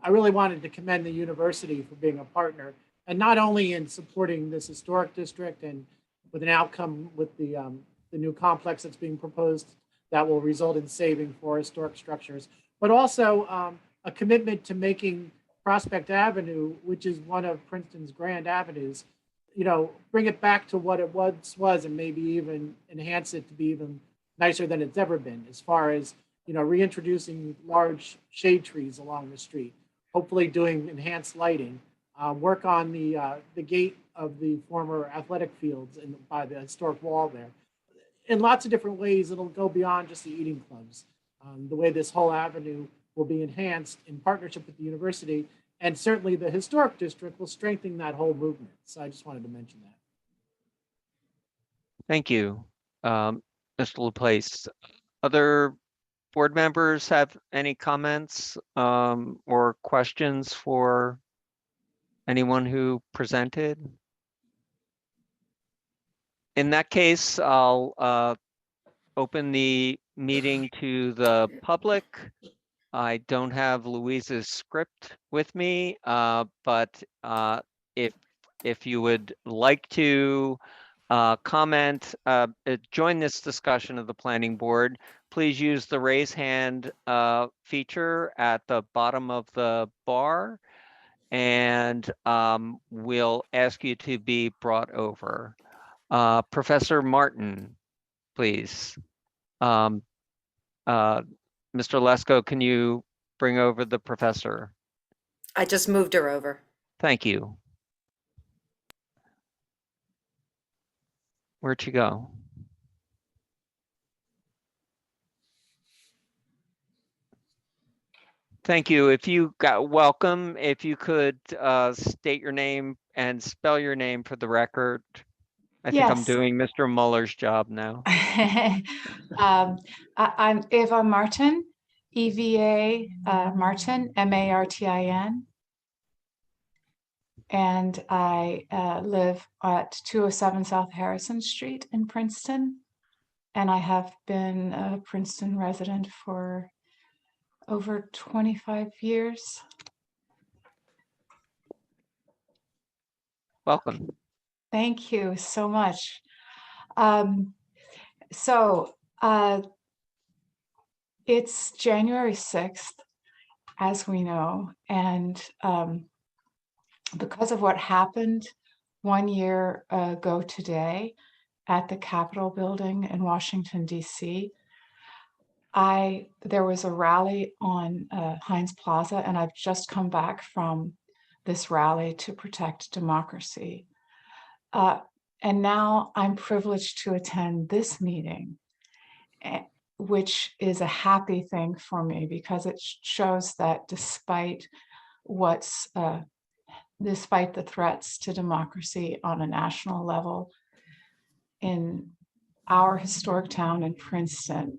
I really wanted to commend the university for being a partner, and not only in supporting this historic district and with an outcome with the new complex that's being proposed that will result in saving for historic structures, but also a commitment to making Prospect Avenue, which is one of Princeton's grand avenues, bring it back to what it once was, and maybe even enhance it to be even nicer than it's ever been, as far as, reintroducing large shade trees along the street, hopefully doing enhanced lighting, work on the gate of the former athletic fields and by the historic wall there. In lots of different ways, it'll go beyond just the eating clubs. The way this whole avenue will be enhanced in partnership with the university, and certainly the historic district will strengthen that whole movement. So I just wanted to mention that. Thank you, Mr. Laplace. Other board members have any comments or questions for anyone who presented? In that case, I'll open the meeting to the public. I don't have Louise's script with me, but if you would like to comment, join this discussion of the planning board, please use the raise hand feature at the bottom of the bar. And we'll ask you to be brought over. Professor Martin, please. Mr. Lesko, can you bring over the professor? I just moved her over. Thank you. Where'd she go? Thank you. If you got welcome, if you could state your name and spell your name for the record. I think I'm Yes. doing Mr. Muller's job now. I'm Eva Martin, EVA Martin, MARTIN. And I live at 207 South Harrison Street in Princeton. And I have been a Princeton resident for over 25 years. Welcome. Thank you so much. It's January 6th, as we know, and because of what happened 1 year ago today at the Capitol building in Washington, D.C., there was a rally on Heinz Plaza, and I've just come back from this rally to protect democracy. And now I'm privileged to attend this meeting, which is a happy thing for me because it shows that despite the threats to democracy on a national level in our historic town in Princeton,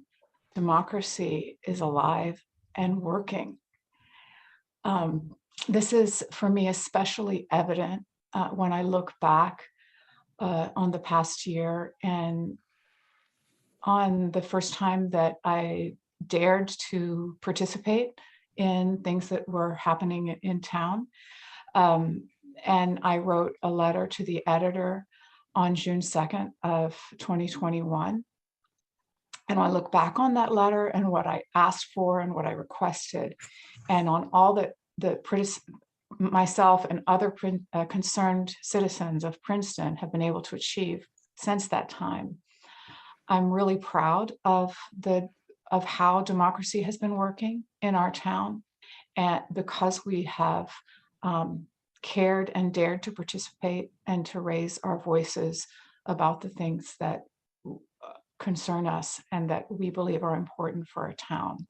democracy is alive and working. This is, for me, especially evident when I look back on the past year and on the first time that I dared to participate in things that were happening in town. And I wrote a letter to the editor on June 2nd of 2021. And I look back on that letter and what I asked for and what I requested, and on all that myself and other concerned citizens of Princeton have been able to achieve since that time. I'm really proud of how democracy has been working in our town, and because we have cared and dared to participate and to raise our voices about the things that concern us and that we believe are important for our town.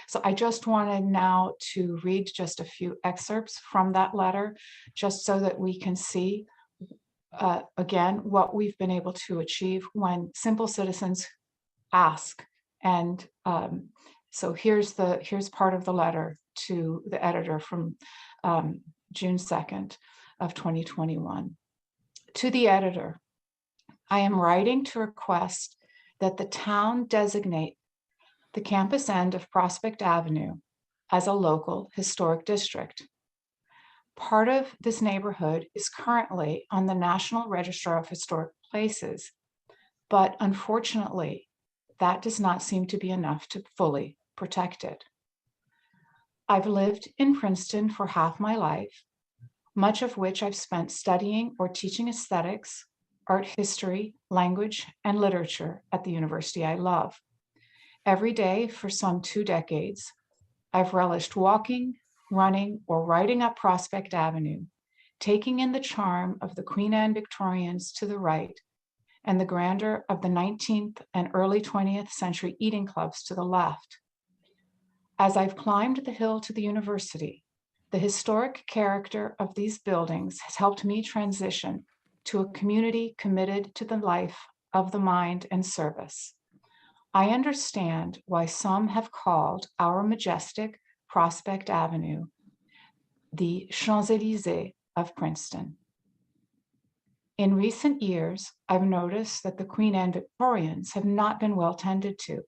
So I just wanted now to read just a few excerpts from that letter, just so that we can see again what we've been able to achieve when simple citizens ask. And so here's part of the letter to the editor from June 2nd of 2021. To the editor, I am writing to request that the town designate the campus end of Prospect Avenue as a local historic district. Part of this neighborhood is currently on the National Register of Historic Places, but unfortunately, that does not seem to be enough to fully protect it. I've lived in Princeton for half my life, much of which I've spent studying or teaching aesthetics, art history, language, and literature at the university I love. Every day for some 2 decades, I've relished walking, running, or riding up Prospect Avenue, taking in the charm of the Queen Anne Victorians to the right and the grandeur of the 19th and early 20th century eating clubs to the left. As I've climbed the hill to the university, the historic character of these buildings has helped me transition to a community committed to the life of the mind and service. I understand why some have called our majestic Prospect Avenue the Champs-Élysées of Princeton. In recent years, I've noticed that the Queen Anne Victorians have not been well tended to.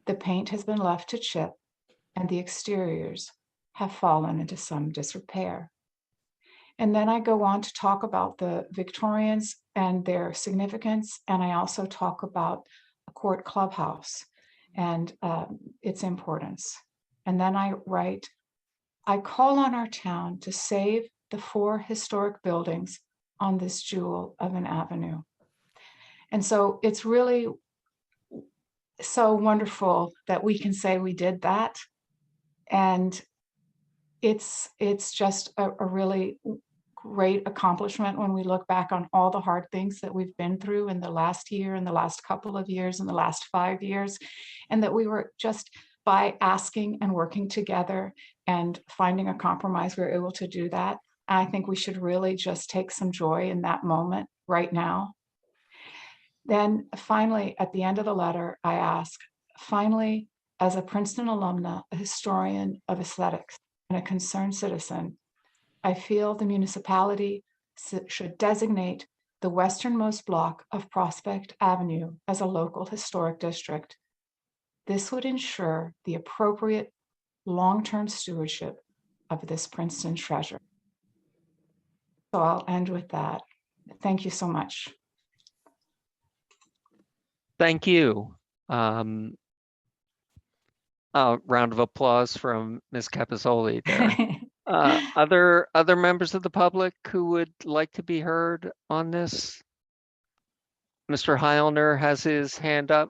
The paint has been left to chip, and the exteriors have fallen into some disrepair. And then I go on to talk about the Victorians and their significance, and I also talk about a court clubhouse and its importance. And then I write, I call on our town to save the 4 historic buildings on this jewel of an avenue. And so it's really so wonderful that we can say we did that. And it's just a really great accomplishment when we look back on all the hard things that we've been through in the last year, in the last couple of years, in the last 5 years, and that we were just by asking and working together and finding a compromise, we were able to do that. I think we should really just take some joy in that moment right now. Then finally, at the end of the letter, I ask, finally, as a Princeton alumna, a historian of aesthetics, and a concerned citizen, I feel the municipality should designate the westernmost block of Prospect Avenue as a local historic district. This would ensure the appropriate long-term stewardship of this Princeton treasure. So I'll end with that. Thank you so much. Thank you. A round of applause from Ms. Capizoli there. Other members of the public who would like to be heard on this? Mr. Heilner has his hand up.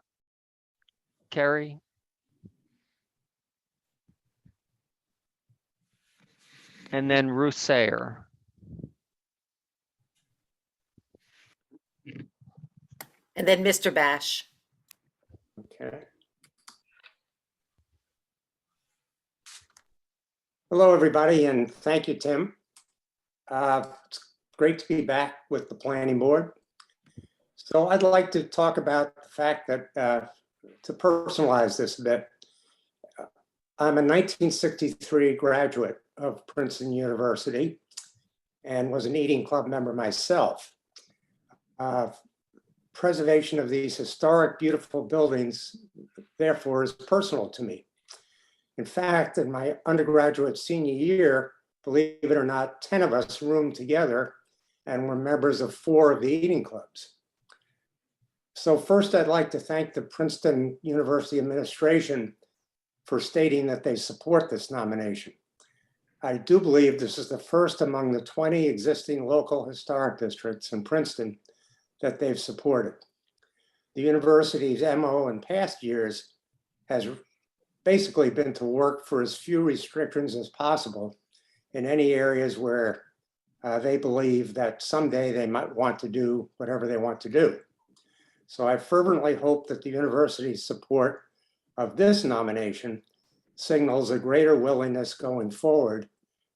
Carrie? And then Ruth Sayer. And then Mr. Bash. Okay. Hello, everybody, and thank you, Tim. It's great to be back with the planning board. So I'd like to talk about the fact that, to personalize this a bit, I'm a 1963 graduate of Princeton University and was an Eating Club member myself. Preservation of these historic, beautiful buildings, therefore, is personal to me. In fact, in my undergraduate senior year, believe it or not, 10 of us roomed together and were members of 4 of the eating clubs. So first, I'd like to thank the Princeton University administration for stating that they support this nomination. I do believe this is the first among the 20 existing local historic districts in Princeton that they've supported. The university's MO in past years has basically been to work for as few restrictions as possible in any areas where they believe that someday they might want to do whatever they want to do. So I fervently hope that the university's support of this nomination signals a greater willingness going forward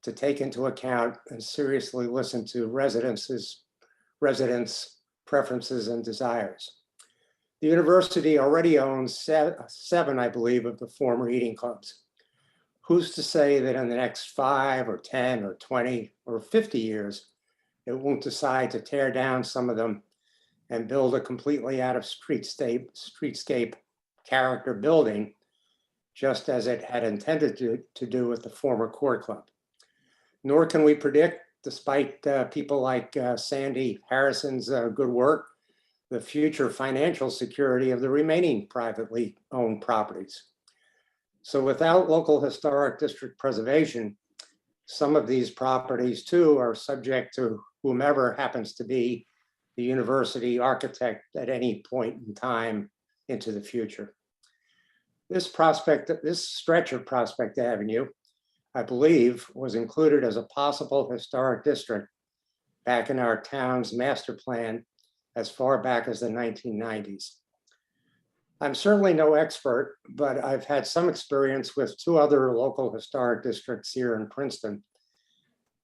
to take into account and seriously listen to residents' preferences and desires. The university already owns 7, I believe, of the former eating clubs. Who's to say that in the next 5 or 10 or 20 or 50 years, it won't decide to tear down some of them and build a completely out of streetscape character building, just as it had intended to do with the former Court Club. Nor can we predict, despite people like Sandy Harrison's good work, the future financial security of the remaining privately owned properties. So without local historic district preservation, some of these properties too are subject to whomever happens to be the university architect at any point in time into the future. This stretch of Prospect Avenue, I believe, was included as a possible historic district back in our town's master plan as far back as the 1990s. I'm certainly no expert, but I've had some experience with 2 other local historic districts here in Princeton.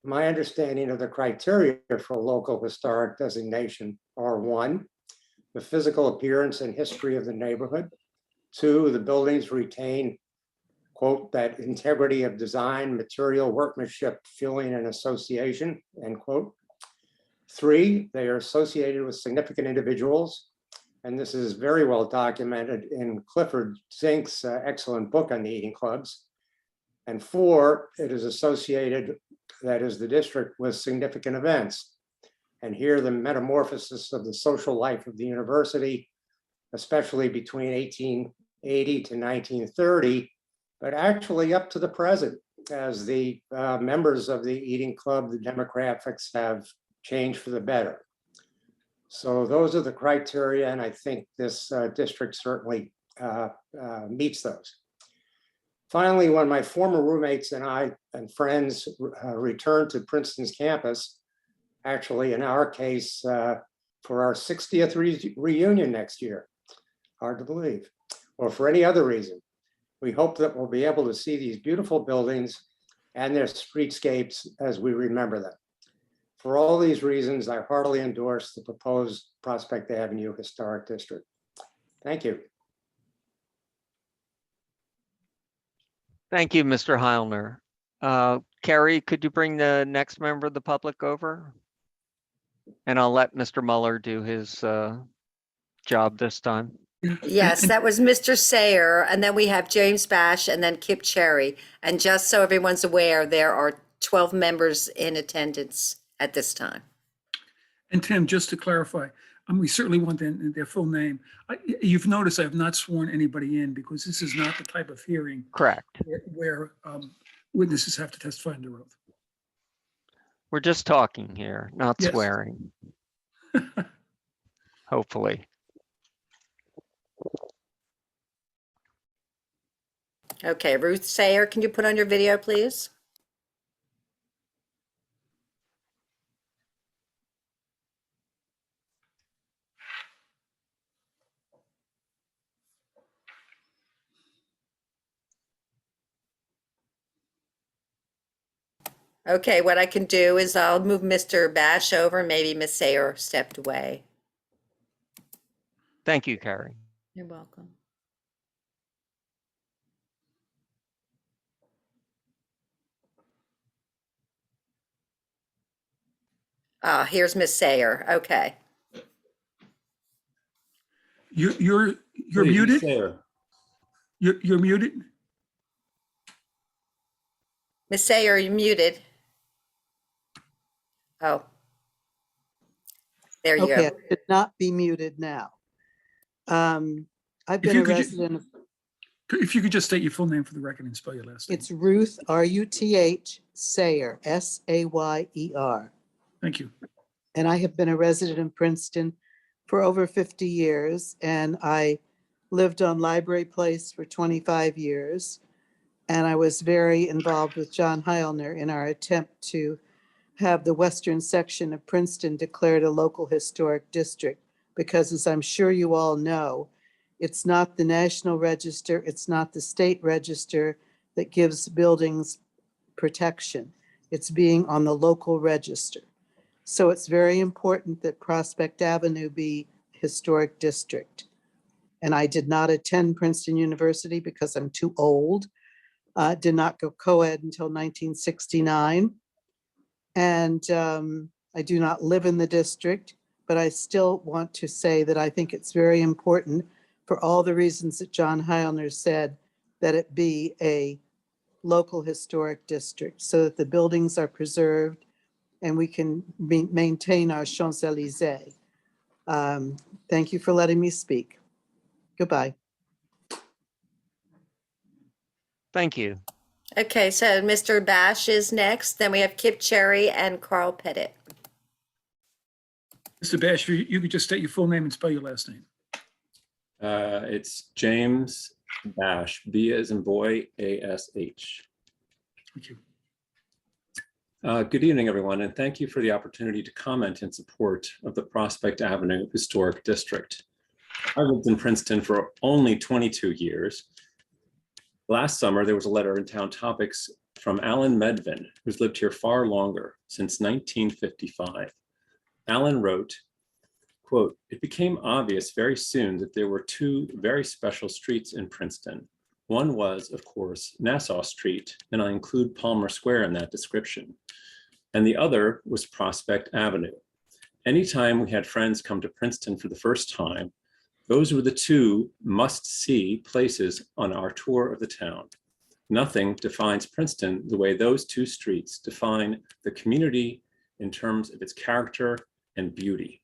My understanding of the criteria for local historic designation are: 1, the physical appearance and history of the neighborhood; 2, the buildings retain, quote, that integrity of design, material, workmanship, feeling, and association, end quote; 3, they are associated with significant individuals, and this is very well documented in Clifford Zink's excellent book on the eating clubs; and 4, it is associated, that is the district, with significant events. And here the metamorphosis of the social life of the university, especially between 1880 to 1930, but actually up to the present, as the members of the Eating Club, the demographics have changed for the better. So those are the criteria, and I think this district certainly meets those. Finally, when my former roommates and I and friends returned to Princeton's campus, actually in our case, for our 60th reunion next year, hard to believe, or for any other reason, we hope that we'll be able to see these beautiful buildings and their streetscapes as we remember them. For all these reasons, I heartily endorse the proposed Prospect Avenue Historic District. Thank you. Thank you, Mr. Heilner. Carrie, could you bring the next member of the public over? And I'll let Mr. Muller do his job this time. Yes, that was Mr. Sayer, and then we have James Bash and then Kip Cherry. And just so everyone's aware, there are 12 members in attendance at this time. And Tim, just to clarify, we certainly want their full name. You've noticed I have not sworn anybody in because this is not the type of hearing Correct. where witnesses have to testify under oath. We're just talking here, not Yes. swearing. Hopefully. Okay, Ruth Sayer, can you put on your video, please? Okay, what I can do is I'll move Mr. Bash over, maybe Miss Sayer stepped away. Thank you, Carrie. You're welcome. Ah, here's Miss Sayer. Okay. You're muted. You're muted. Miss Sayer, you're muted. Oh. There you Okay, I go. should not be muted now. I've If been you a could resident of, If you could just state your full name for the record and spell your last name. it's Ruth, R-U-T-H, Sayer, S-A-Y-E-R. Thank you. And I have been a resident in Princeton for over 50 years, and I lived on Library Place for 25 years. And I was very involved with John Heilner in our attempt to have the western section of Princeton declared a local historic district, because as I'm sure you all know, it's not the National Register, it's not the State Register that gives buildings protection. It's being on the local register. So it's very important that Prospect Avenue be historic district. And I did not attend Princeton University because I'm too old. Did not go co-ed until 1969. And I do not live in the district, but I still want to say that I think it's very important for all the reasons that John Heilner said, that it be a local historic district so that the buildings are preserved and we can maintain our Champs-Élysées. Thank you for letting me speak. Goodbye. Thank you. Okay, so Mr. Bash is next. Then we have Kip Cherry and Carl Pettit. Mr. Bash, you could just state your full name and spell your last name. It's James Bash, B as in boy, A-S-H. Thank you. Good evening, everyone, and thank you for the opportunity to comment in support of the Prospect Avenue Historic District. I lived in Princeton for only 22 years. Last summer, there was a letter in Town Topics from Alan Medvin, who's lived here far longer, since 1955. Alan wrote, quote, "It became obvious very soon that there were two very special streets in Princeton. One was, of course, Nassau Street, and I include Palmer Square in that description. And the other was Prospect Avenue. Anytime we had friends come to Princeton for the first time, those were the two must-see places on our tour of the town. Nothing defines Princeton the way those two streets define the community in terms of its character and beauty,"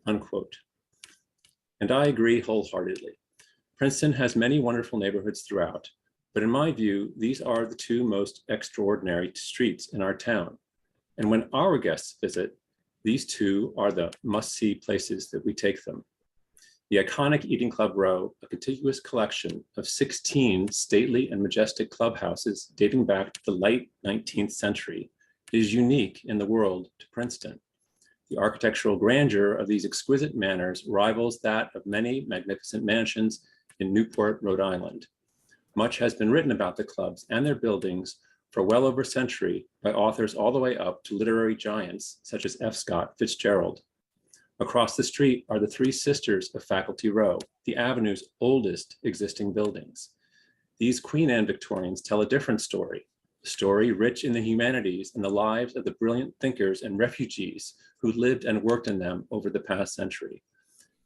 unquote. And I agree wholeheartedly. Princeton has many wonderful neighborhoods throughout, but in my view, these are the two most extraordinary streets in our town. And when our guests visit, these two are the must-see places that we take them. The iconic Eating Club Row, a contiguous collection of 16 stately and majestic clubhouses dating back to the late 19th century, is unique in the world to Princeton. The architectural grandeur of these exquisite manors rivals that of many magnificent mansions in Newport, Rhode Island. Much has been written about the clubs and their buildings for well over a century by authors all the way up to literary giants such as F. Scott Fitzgerald. Across the street are the Three Sisters of Faculty Row, the Avenue's oldest existing buildings. These Queen Anne Victorians tell a different story, a story rich in the humanities and the lives of the brilliant thinkers and refugees who lived and worked in them over the past century.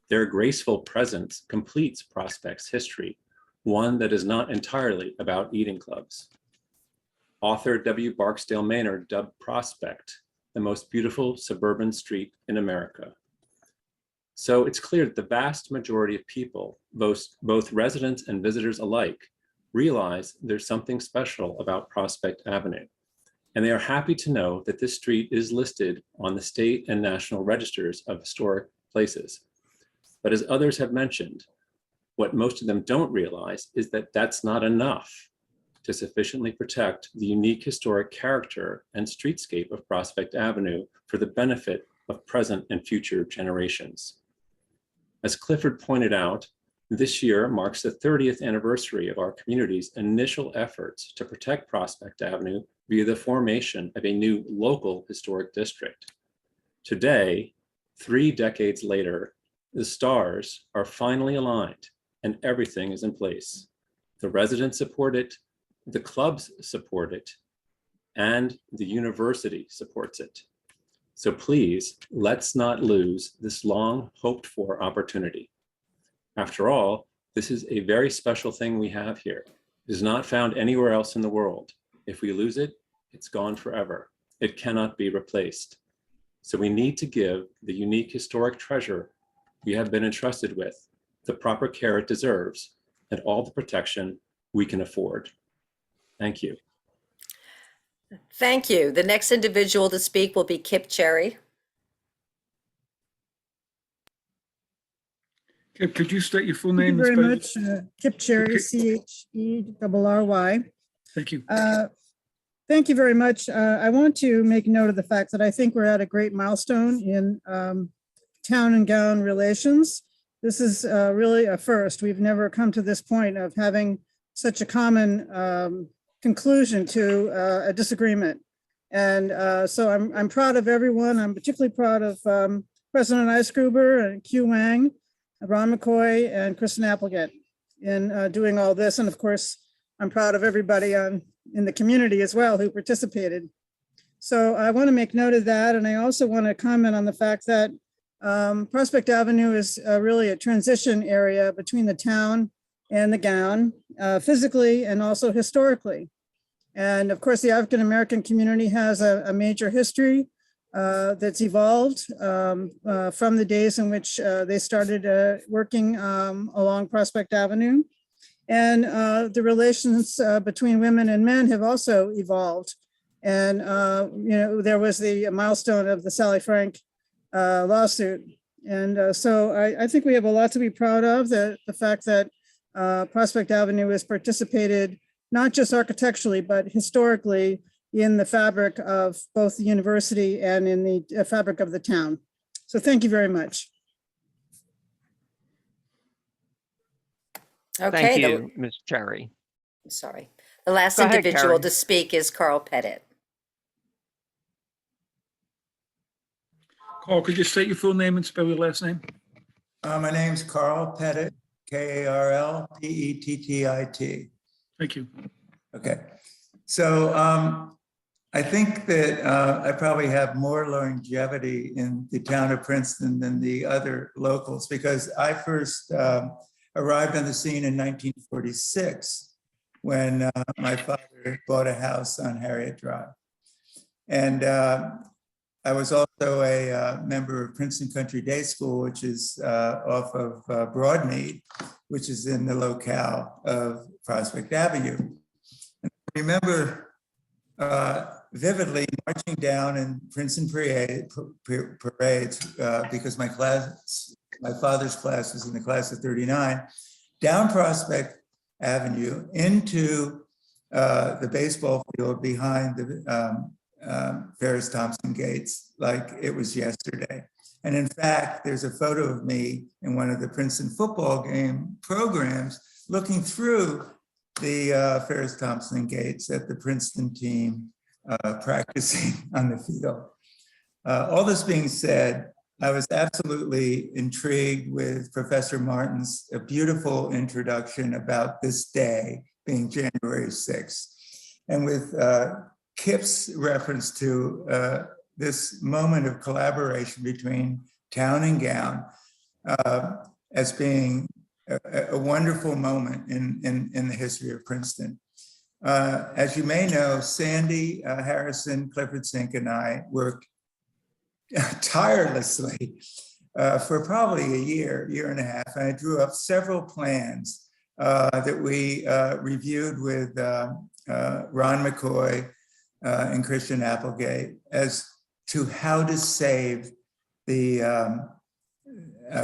Their graceful presence completes Prospect's history, one that is not entirely about eating clubs. Author W. Barksdale Maynard dubbed Prospect the most beautiful suburban street in America. So it's clear that the vast majority of people, both residents and visitors alike, realize there's something special about Prospect Avenue. And they are happy to know that this street is listed on the state and national registers of historic places. But as others have mentioned, what most of them don't realize is that that's not enough to sufficiently protect the unique historic character and streetscape of Prospect Avenue for the benefit of present and future generations. As Clifford pointed out, this year marks the 30th anniversary of our community's initial efforts to protect Prospect Avenue via the formation of a new local historic district. Today, 3 decades later, the stars are finally aligned and everything is in place. The residents support it, the clubs support it, and the university supports it. So please, let's not lose this long hoped for opportunity. After all, this is a very special thing we have here. It is not found anywhere else in the world. If we lose it, it's gone forever. It cannot be replaced. So we need to give the unique historic treasure we have been entrusted with the proper care it deserves and all the protection we can afford. Thank you. Thank you. The next individual to speak will be Kip Cherry. Kip, could you state your full Thank you name? very and much. Kip Cherry, Okay. CHERRY. Thank you. Thank you very much. I want to make note of the fact that I think we're at a great milestone in town and gown relations. This is really a first. We've never come to this point of having such a common conclusion to a disagreement. And so I'm proud of everyone. I'm particularly proud of President Eisgruber and Q Wang, Ron McCoy, and Kristen Applegate in doing all this. And of course, I'm proud of everybody in the community as well who participated. So I want to make note of that. And I also want to comment on the fact that Prospect Avenue is really a transition area between the town and the gown, physically and also historically. And of course, the African-American community has a major history that's evolved from the days in which they started working along Prospect Avenue. And the relations between women and men have also evolved. And, there was the milestone of the Sally Frank lawsuit. And so I think we have a lot to be proud of, the fact that Prospect Avenue has participated, not just architecturally, but historically in the fabric of both the university and in the fabric of the town. So thank you very much. Okay. Thank you, Ms. Cherry. Sorry. The last Go ahead, individual Karen. to speak is Carl Pettit. Carl, could you state your full name and spell your last name? My name's Carl Pettit, Karlpettit. Thank you. Okay. So I think that I probably have more longevity in the town of Princeton than the other locals, because I first arrived on the scene in 1946 when my father bought a house on Harriet Drive. And I was also a member of Princeton Country Day School, which is off of Broadmead. which is in the locale of Prospect Avenue. And I remember vividly marching down in Princeton parades because my father's class was in the class of 39, down Prospect Avenue into the baseball field behind the Ferris Thompson gates like it was yesterday. And in fact, there's a photo of me in one of the Princeton football game programs looking through the Ferris Thompson gates at the Princeton team practicing on the field. All this being said, I was absolutely intrigued with Professor Martin's beautiful introduction about this day being January 6th. And with Kip's reference to this moment of collaboration between town and gown as being a wonderful moment in the history of Princeton. As you may know, Sandy Harrison, Clifford Sink, and I worked tirelessly for probably a year and a half. And I drew up several plans that we reviewed with Ron McCoy and Christian Applegate as to how to save the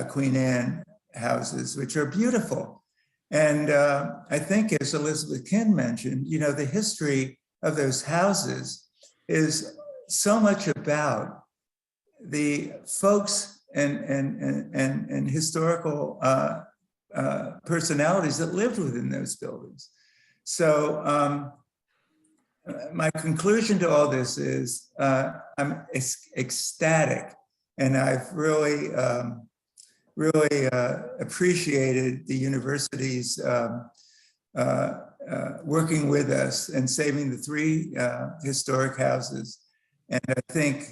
Queen Anne houses, which are beautiful. And I think, as Elizabeth Kin mentioned, you know, the history of those houses is so much about the folks and historical personalities that lived within those buildings. So my conclusion to all this is I'm ecstatic, and I've really appreciated the university's working with us and saving the 3 historic houses. And I think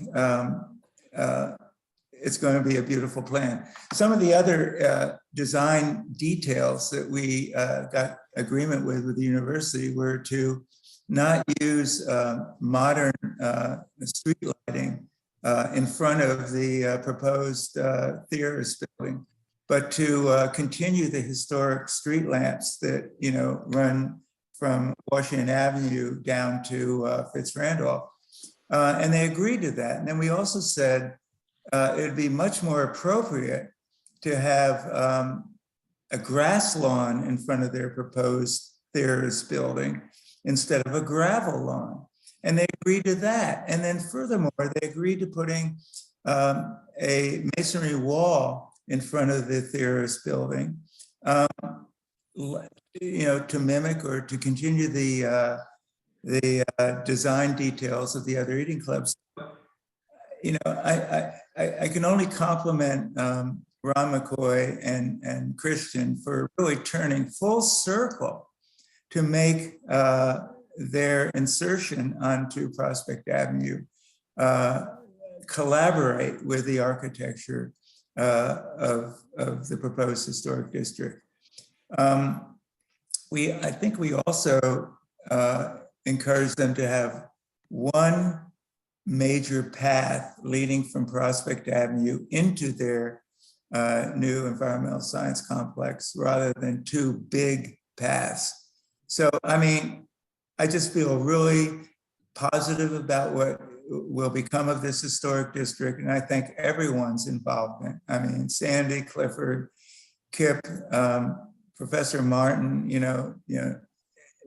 it's going to be a beautiful plan. Some of the other design details that we got agreement with the university were to not use modern street lighting in front of the proposed theorist building, but to continue the historic street lamps that, you know, run from Washington Avenue down to Fitzrandolph. And they agreed to that. And then we also said it'd be much more appropriate to have a grass lawn in front of their proposed theorist building instead of a gravel lawn. And they agreed to that. And then furthermore, they agreed to putting a masonry wall in front of the theorist building, you know, to mimic or to continue the design details of the other eating clubs. You know, I can only compliment Ron McCoy and Christian for really turning full circle to make their insertion onto Prospect Avenue collaborate with the architecture of the proposed historic district. I think we also encourage them to have one major path leading from Prospect Avenue into their new environmental science complex rather than 2 big paths. So, I mean, I just feel really positive about what will become of this historic district. And I thank everyone's involvement. I mean, Sandy, Clifford, Kip, Professor Martin, you know,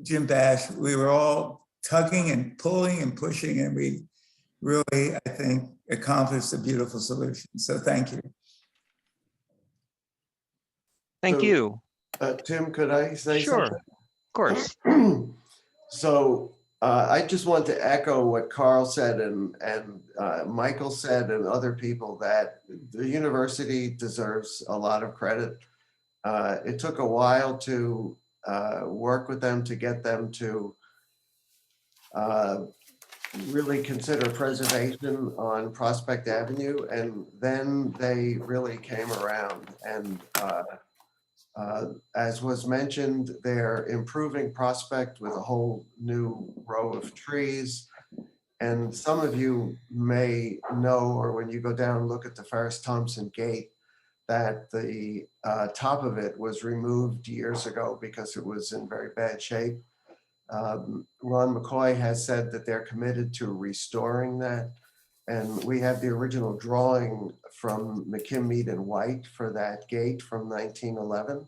Jim Bash, we were all tugging and pulling and pushing, and we really, I think, accomplished a beautiful solution. So thank you. Thank you. Tim, could I say something? Sure, of course. So I just want to echo what Carl said and Michael said and other people, that the university deserves a lot of credit. It took a while to work with them to get them to really consider preservation on Prospect Avenue, and then they really came around. And as was mentioned, they're improving Prospect with a whole new row of trees. And some of you may know, or when you go down and look at the Ferris Thompson Gate, that the top of it was removed years ago because it was in very bad shape. Ron McCoy has said that they're committed to restoring that. And we have the original drawing from McKim, Mead and White for that gate from 1911.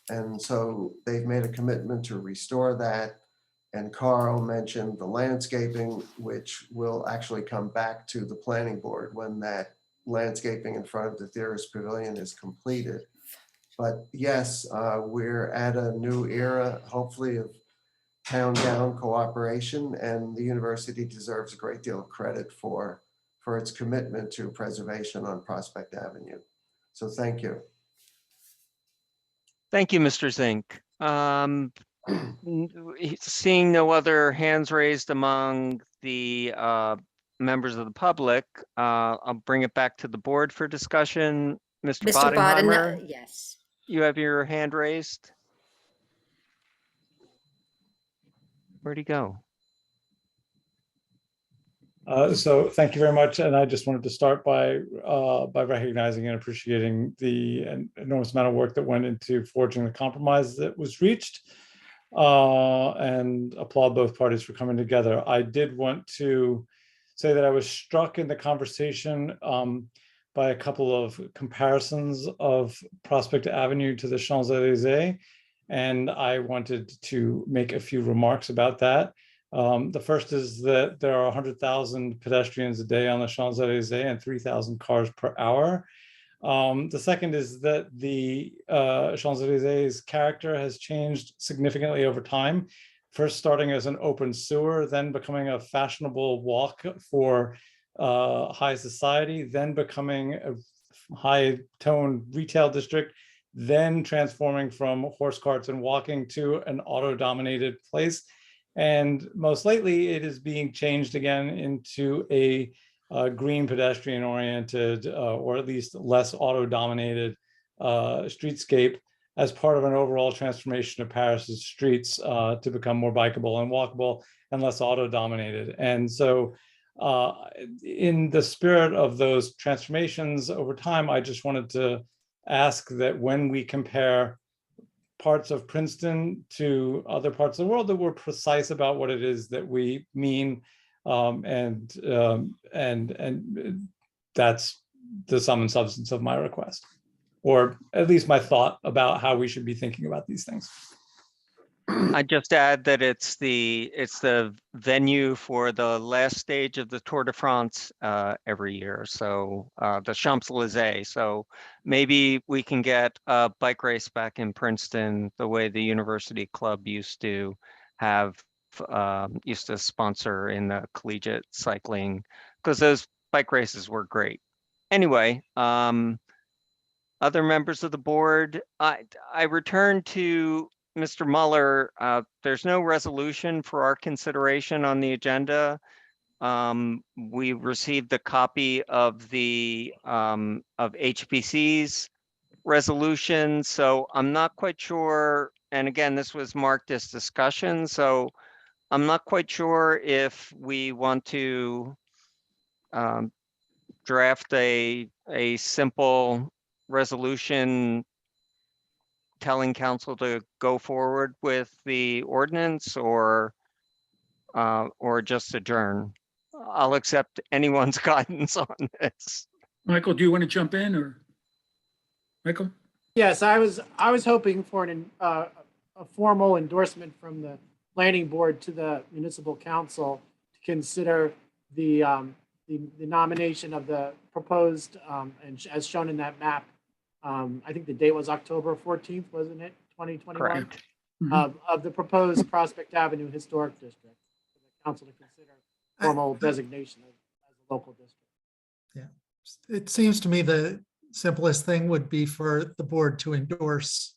And so they've made a commitment to restore that. And Carl mentioned the landscaping, which will actually come back to the planning board when that landscaping in front of the Theorist Pavilion is completed. But yes, we're at a new era, hopefully, of town-gown cooperation, and the university deserves a great deal of credit for its commitment to preservation on Prospect Avenue. So thank you. Thank you, Mr. Zink. Seeing no other hands raised among the members of the public, I'll bring it back to the board for discussion. Mr. Mr. Bodenheimer, yes. you have your hand raised. Where'd he go? So thank you very much. And I just wanted to start by recognizing and appreciating the enormous amount of work that went into forging the compromise that was reached, and applaud both parties for coming together. I did want to say that I was struck in the conversation by a couple of comparisons of Prospect Avenue to the Champs-Élysées, and I wanted to make a few remarks about that. The first is that there are 100,000 pedestrians a day on the Champs-Élysées and 3,000 cars per hour. The second is that the Champs-Élysées character has changed significantly over time, first starting as an open sewer, then becoming a fashionable walk for high society, then becoming a high-toned retail district, then transforming from horse carts and walking to an auto-dominated place. And most lately, it is being changed again into a green pedestrian-oriented, or at least less auto-dominated streetscape as part of an overall transformation of Paris's streets to become more bikeable and walkable and less auto-dominated. And so in the spirit of those transformations over time, I just wanted to ask that when we compare parts of Princeton to other parts of the world, that we're precise about what it is that we mean, and that's the sum and substance of my request, or at least my thought about how we should be thinking about these things. I just add that it's the venue for the last stage of the Tour de France every year. So the Champs-Élysées. So maybe we can get a bike race back in Princeton the way the University Club used to have, used to sponsor in the collegiate cycling, because those bike races were great. Anyway, other members of the board, I return to Mr. Mueller. There's no resolution for our consideration on the agenda. We received a copy of the of HPC's resolution, so I'm not quite sure. And again, this was marked as discussion, so I'm not quite sure if we want to draft a simple resolution telling council to go forward with the ordinance, or just adjourn. I'll accept anyone's guidance on this. Michael, do you want to jump in, or Michael? Yes, I was hoping for a formal endorsement from the planning board to the municipal council to consider the nomination of the proposed, and as shown in that map, I think the date was October 14th, wasn't it? 2021. Correct. Of the proposed Prospect Avenue Historic District, for the council to consider formal designation as a local district. Yeah, it seems to me the simplest thing would be for the board to endorse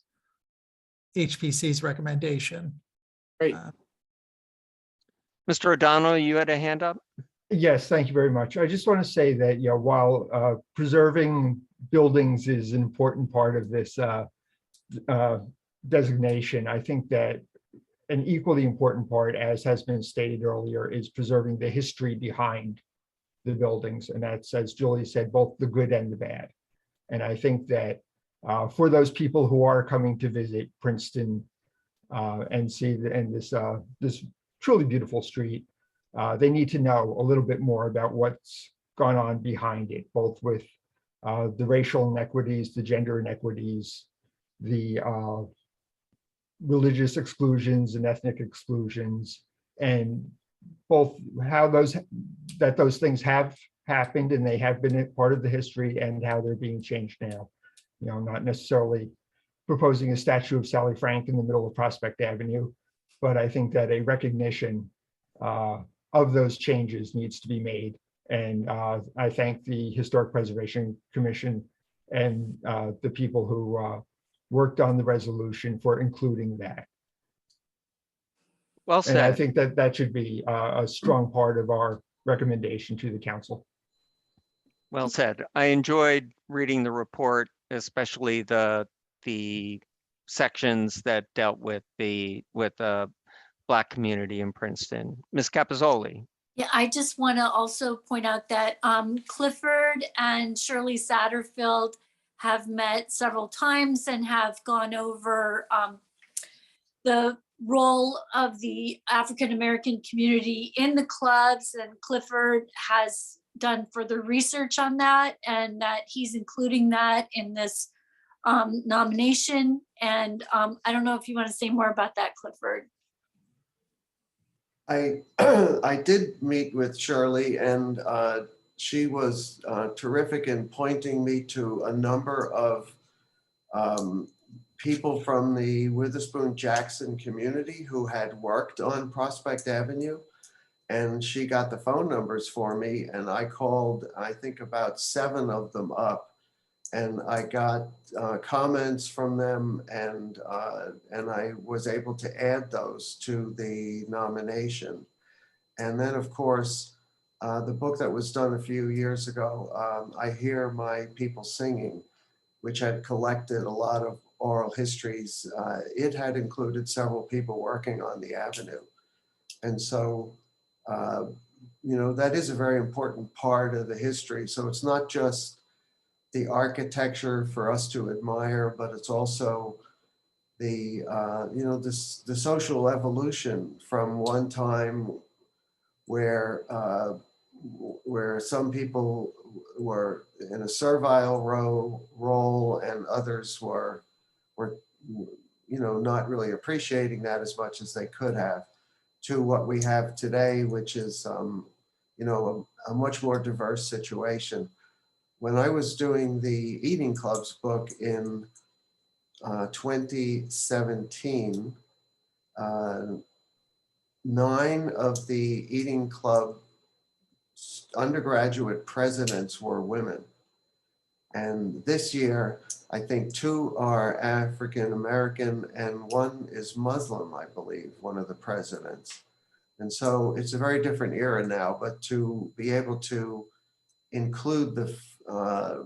HPC's recommendation. Great. Mr. O'Donnell, you had a hand up? Yes, thank you very much. I just want to say that, while preserving buildings is an important part of this designation, I think that an equally important part, as has been stated earlier, is preserving the history behind the buildings. And that's, as Julie said, both the good and the bad. And I think that for those people who are coming to visit Princeton and see this truly beautiful street, they need to know a little bit more about what's gone on behind it, both with the racial inequities, the gender inequities, the religious exclusions and ethnic exclusions, and both how those things have happened and they have been a part of the history, and how they're being changed now. You know, not necessarily proposing a statue of Sally Frank in the middle of Prospect Avenue, but I think that a recognition of those changes needs to be made. And I thank the Historic Preservation Commission and the people who worked on the resolution for including that. Well And I said. think that that should be a strong part of our recommendation to the council. Well said. I enjoyed reading the report, especially the sections that dealt with the Black community in Princeton. Ms. Capizoli. Yeah, I just want to also point out that Clifford and Shirley Satterfield have met several times and have gone over the role of the African-American community in the clubs, and Clifford has done further research on that, and that he's including that in this nomination. And I don't know if you want to say more about that, Clifford. I did meet with Shirley, and she was terrific in pointing me to a number of people from the Witherspoon-Jackson community who had worked on Prospect Avenue. And she got the phone numbers for me, and I called, I think, about 7 of them up, and I got comments from them, and I was able to add those to the nomination. And then, of course, the book that was done a few years ago, I Hear My People Singing, which had collected a lot of oral histories. It had included several people working on the avenue. And so, you know, that is a very important part of the history. So it's not just the architecture for us to admire, but it's also the, you know, the social evolution from one time where some people were in a servile role and others were, you know, not really appreciating that as much as they could have, to what we have today, which is, you know, a much more diverse situation. When I was doing the Eating Clubs book in 2017, 9 of the Eating Club undergraduate presidents were women. And this year, I think 2 are African American and 1 is Muslim, I believe, one of the presidents. And so it's a very different era now, but to be able to include the,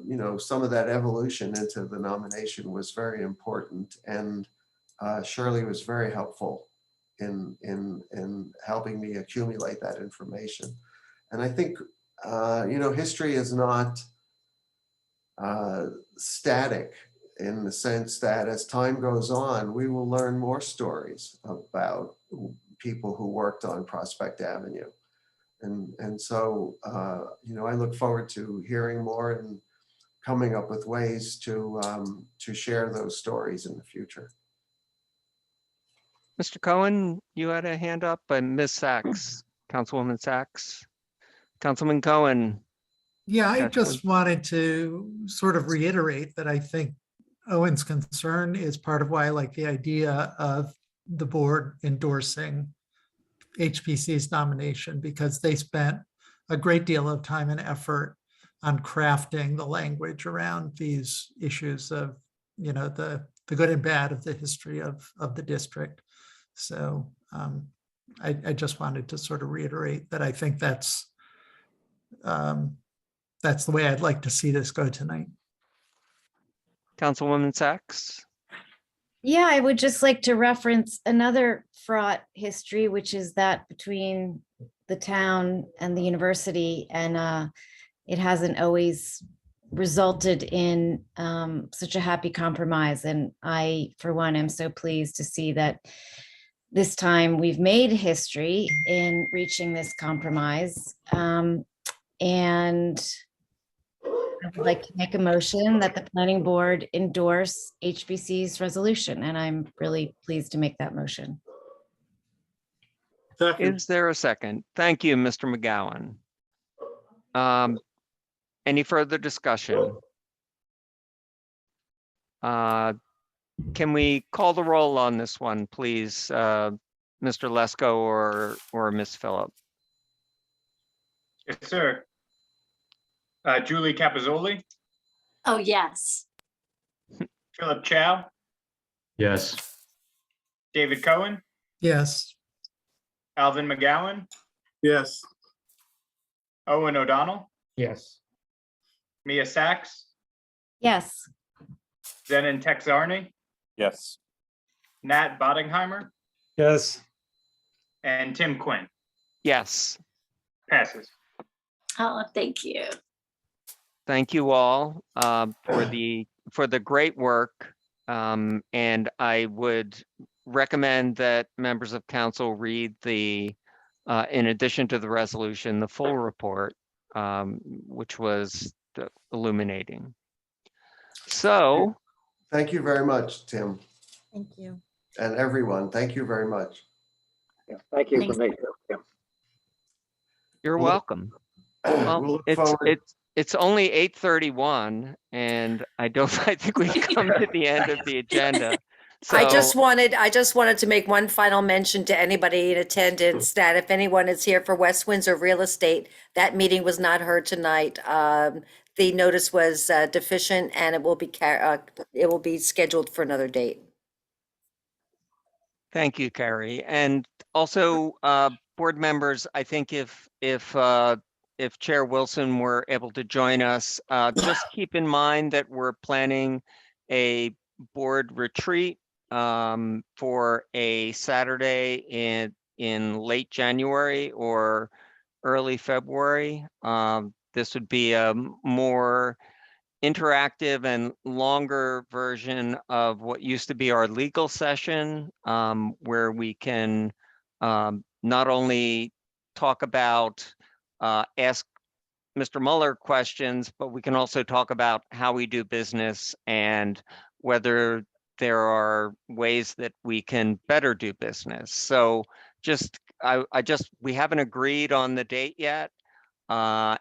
you know, some of that evolution into the nomination was very important. And Shirley was very helpful in helping me accumulate that information. And I think, you know, history is not static, in the sense that as time goes on, we will learn more stories about people who worked on Prospect Avenue. And so, you know, I look forward to hearing more and coming up with ways to share those stories in the future. Mr. Cohen, you had a hand up, by Ms. Sachs, Councilwoman Sachs. Councilman Cohen. Yeah, I Yes, just please. wanted to sort of reiterate that I think Owen's concern is part of why I like the idea of the board endorsing HPC's nomination, because they spent a great deal of time and effort on crafting the language around these issues of, you know, the good and bad of the history of the district. So I just wanted to sort of reiterate that I think that's the way I'd like to see this go tonight. Councilwoman Sachs. Yeah, I would just like to reference another fraught history, which is that between the town and the university. And it hasn't always resulted in such a happy compromise. And I, for one, am so pleased to see that this time we've made history in reaching this compromise. And I would like to make a motion that the planning board endorse HBC's resolution, and I'm really pleased to make that motion. Is there a second? Thank you, Mr. McGowan. Any further discussion? Can we call the roll on this one, please, Mr. Lesko or Ms. Phillip? Yes, sir. Julie Capizzoli, Oh, yes. Philip Chow, Yes. David Cohen, Yes. Alvin McGowan, Yes. Owen O'Donnell, Yes. Mia Sachs, Yes. Zenon Texarney, Yes. Nat Boddingheimer, Yes. and Tim Quinn. Yes. Passes. Oh, thank you. Thank you all for the great work. And I would recommend that members of council read in addition to the resolution, the full report, which was illuminating. So. Thank you very much, Tim, Thank you. and everyone. Thank you very much. Yeah, thank you Thanks. for making it. You're We'll- welcome. We'll Well, look forward. it's only 8:31 and I think we've come to the end of the agenda. I just So, wanted to make one final mention to anybody in attendance that if anyone is here for West Windsor Real Estate, that meeting was not heard tonight. The notice was deficient and it will be scheduled for another date. thank you, Carrie. And also, board members, I think if Chair Wilson were able to join us, just keep in mind that we're planning a board retreat for a Saturday in late January or early February. This would be a more interactive and longer version of what used to be our legal session, where we can not only talk about, ask Mr. Mueller questions, but we can also talk about how we do business and whether there are ways that we can better do business. So we haven't agreed on the date yet. But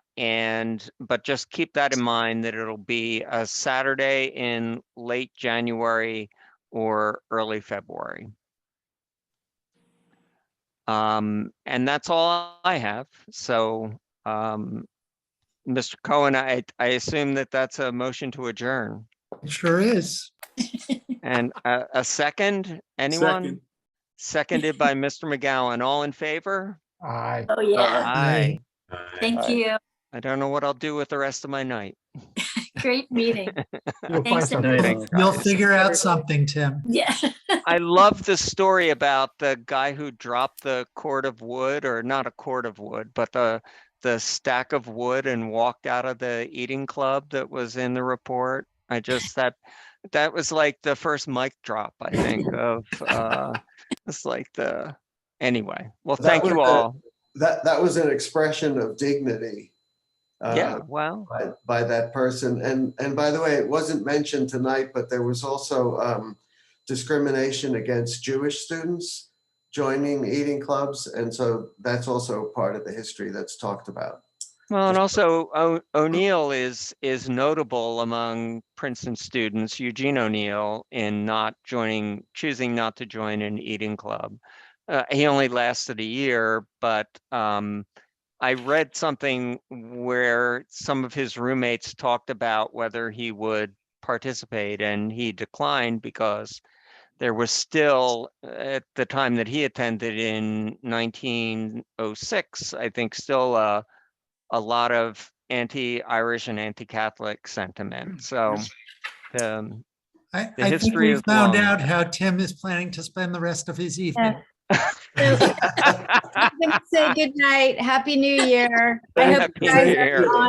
just keep that in mind that it'll be a Saturday in late January or early February. And that's all I have. So, Mr. Cohen, I assume that that's a motion to adjourn. It sure is. And a second, anyone? Second. Seconded by Mr. McGowan. All in favor? Aye. Oh, yeah. Aye. Thank you. I don't know what I'll do with the rest of my night. Great meeting. You'll find Thanks, something. Thanks, You'll guys. figure out something, Tim. Yeah. I love the story about the guy who dropped the cord of wood, or not a cord of wood, but the stack of wood and walked out of the eating club that was in the report. That was like the first mic drop, I think, of it's like anyway. Well, That thank you was all. That was an expression of dignity. Yeah, well, by that person. And by the way, it wasn't mentioned tonight, but there was also discrimination against Jewish students joining eating clubs. And so that's also part of the history that's talked about. well, and also O'Neill is notable among Princeton students, Eugene O'Neill, in choosing not to join an eating club. He only lasted a year, but I read something where some of his roommates talked about whether he would participate, and he declined because there was still, at the time that he attended in 1906, I think still a lot of anti-Irish and anti-Catholic sentiment. So I the think history we is found long. out how Tim is planning to spend the rest of his evening. I'm gonna say good night. Happy New Year. I hope Happy you guys New are Year. on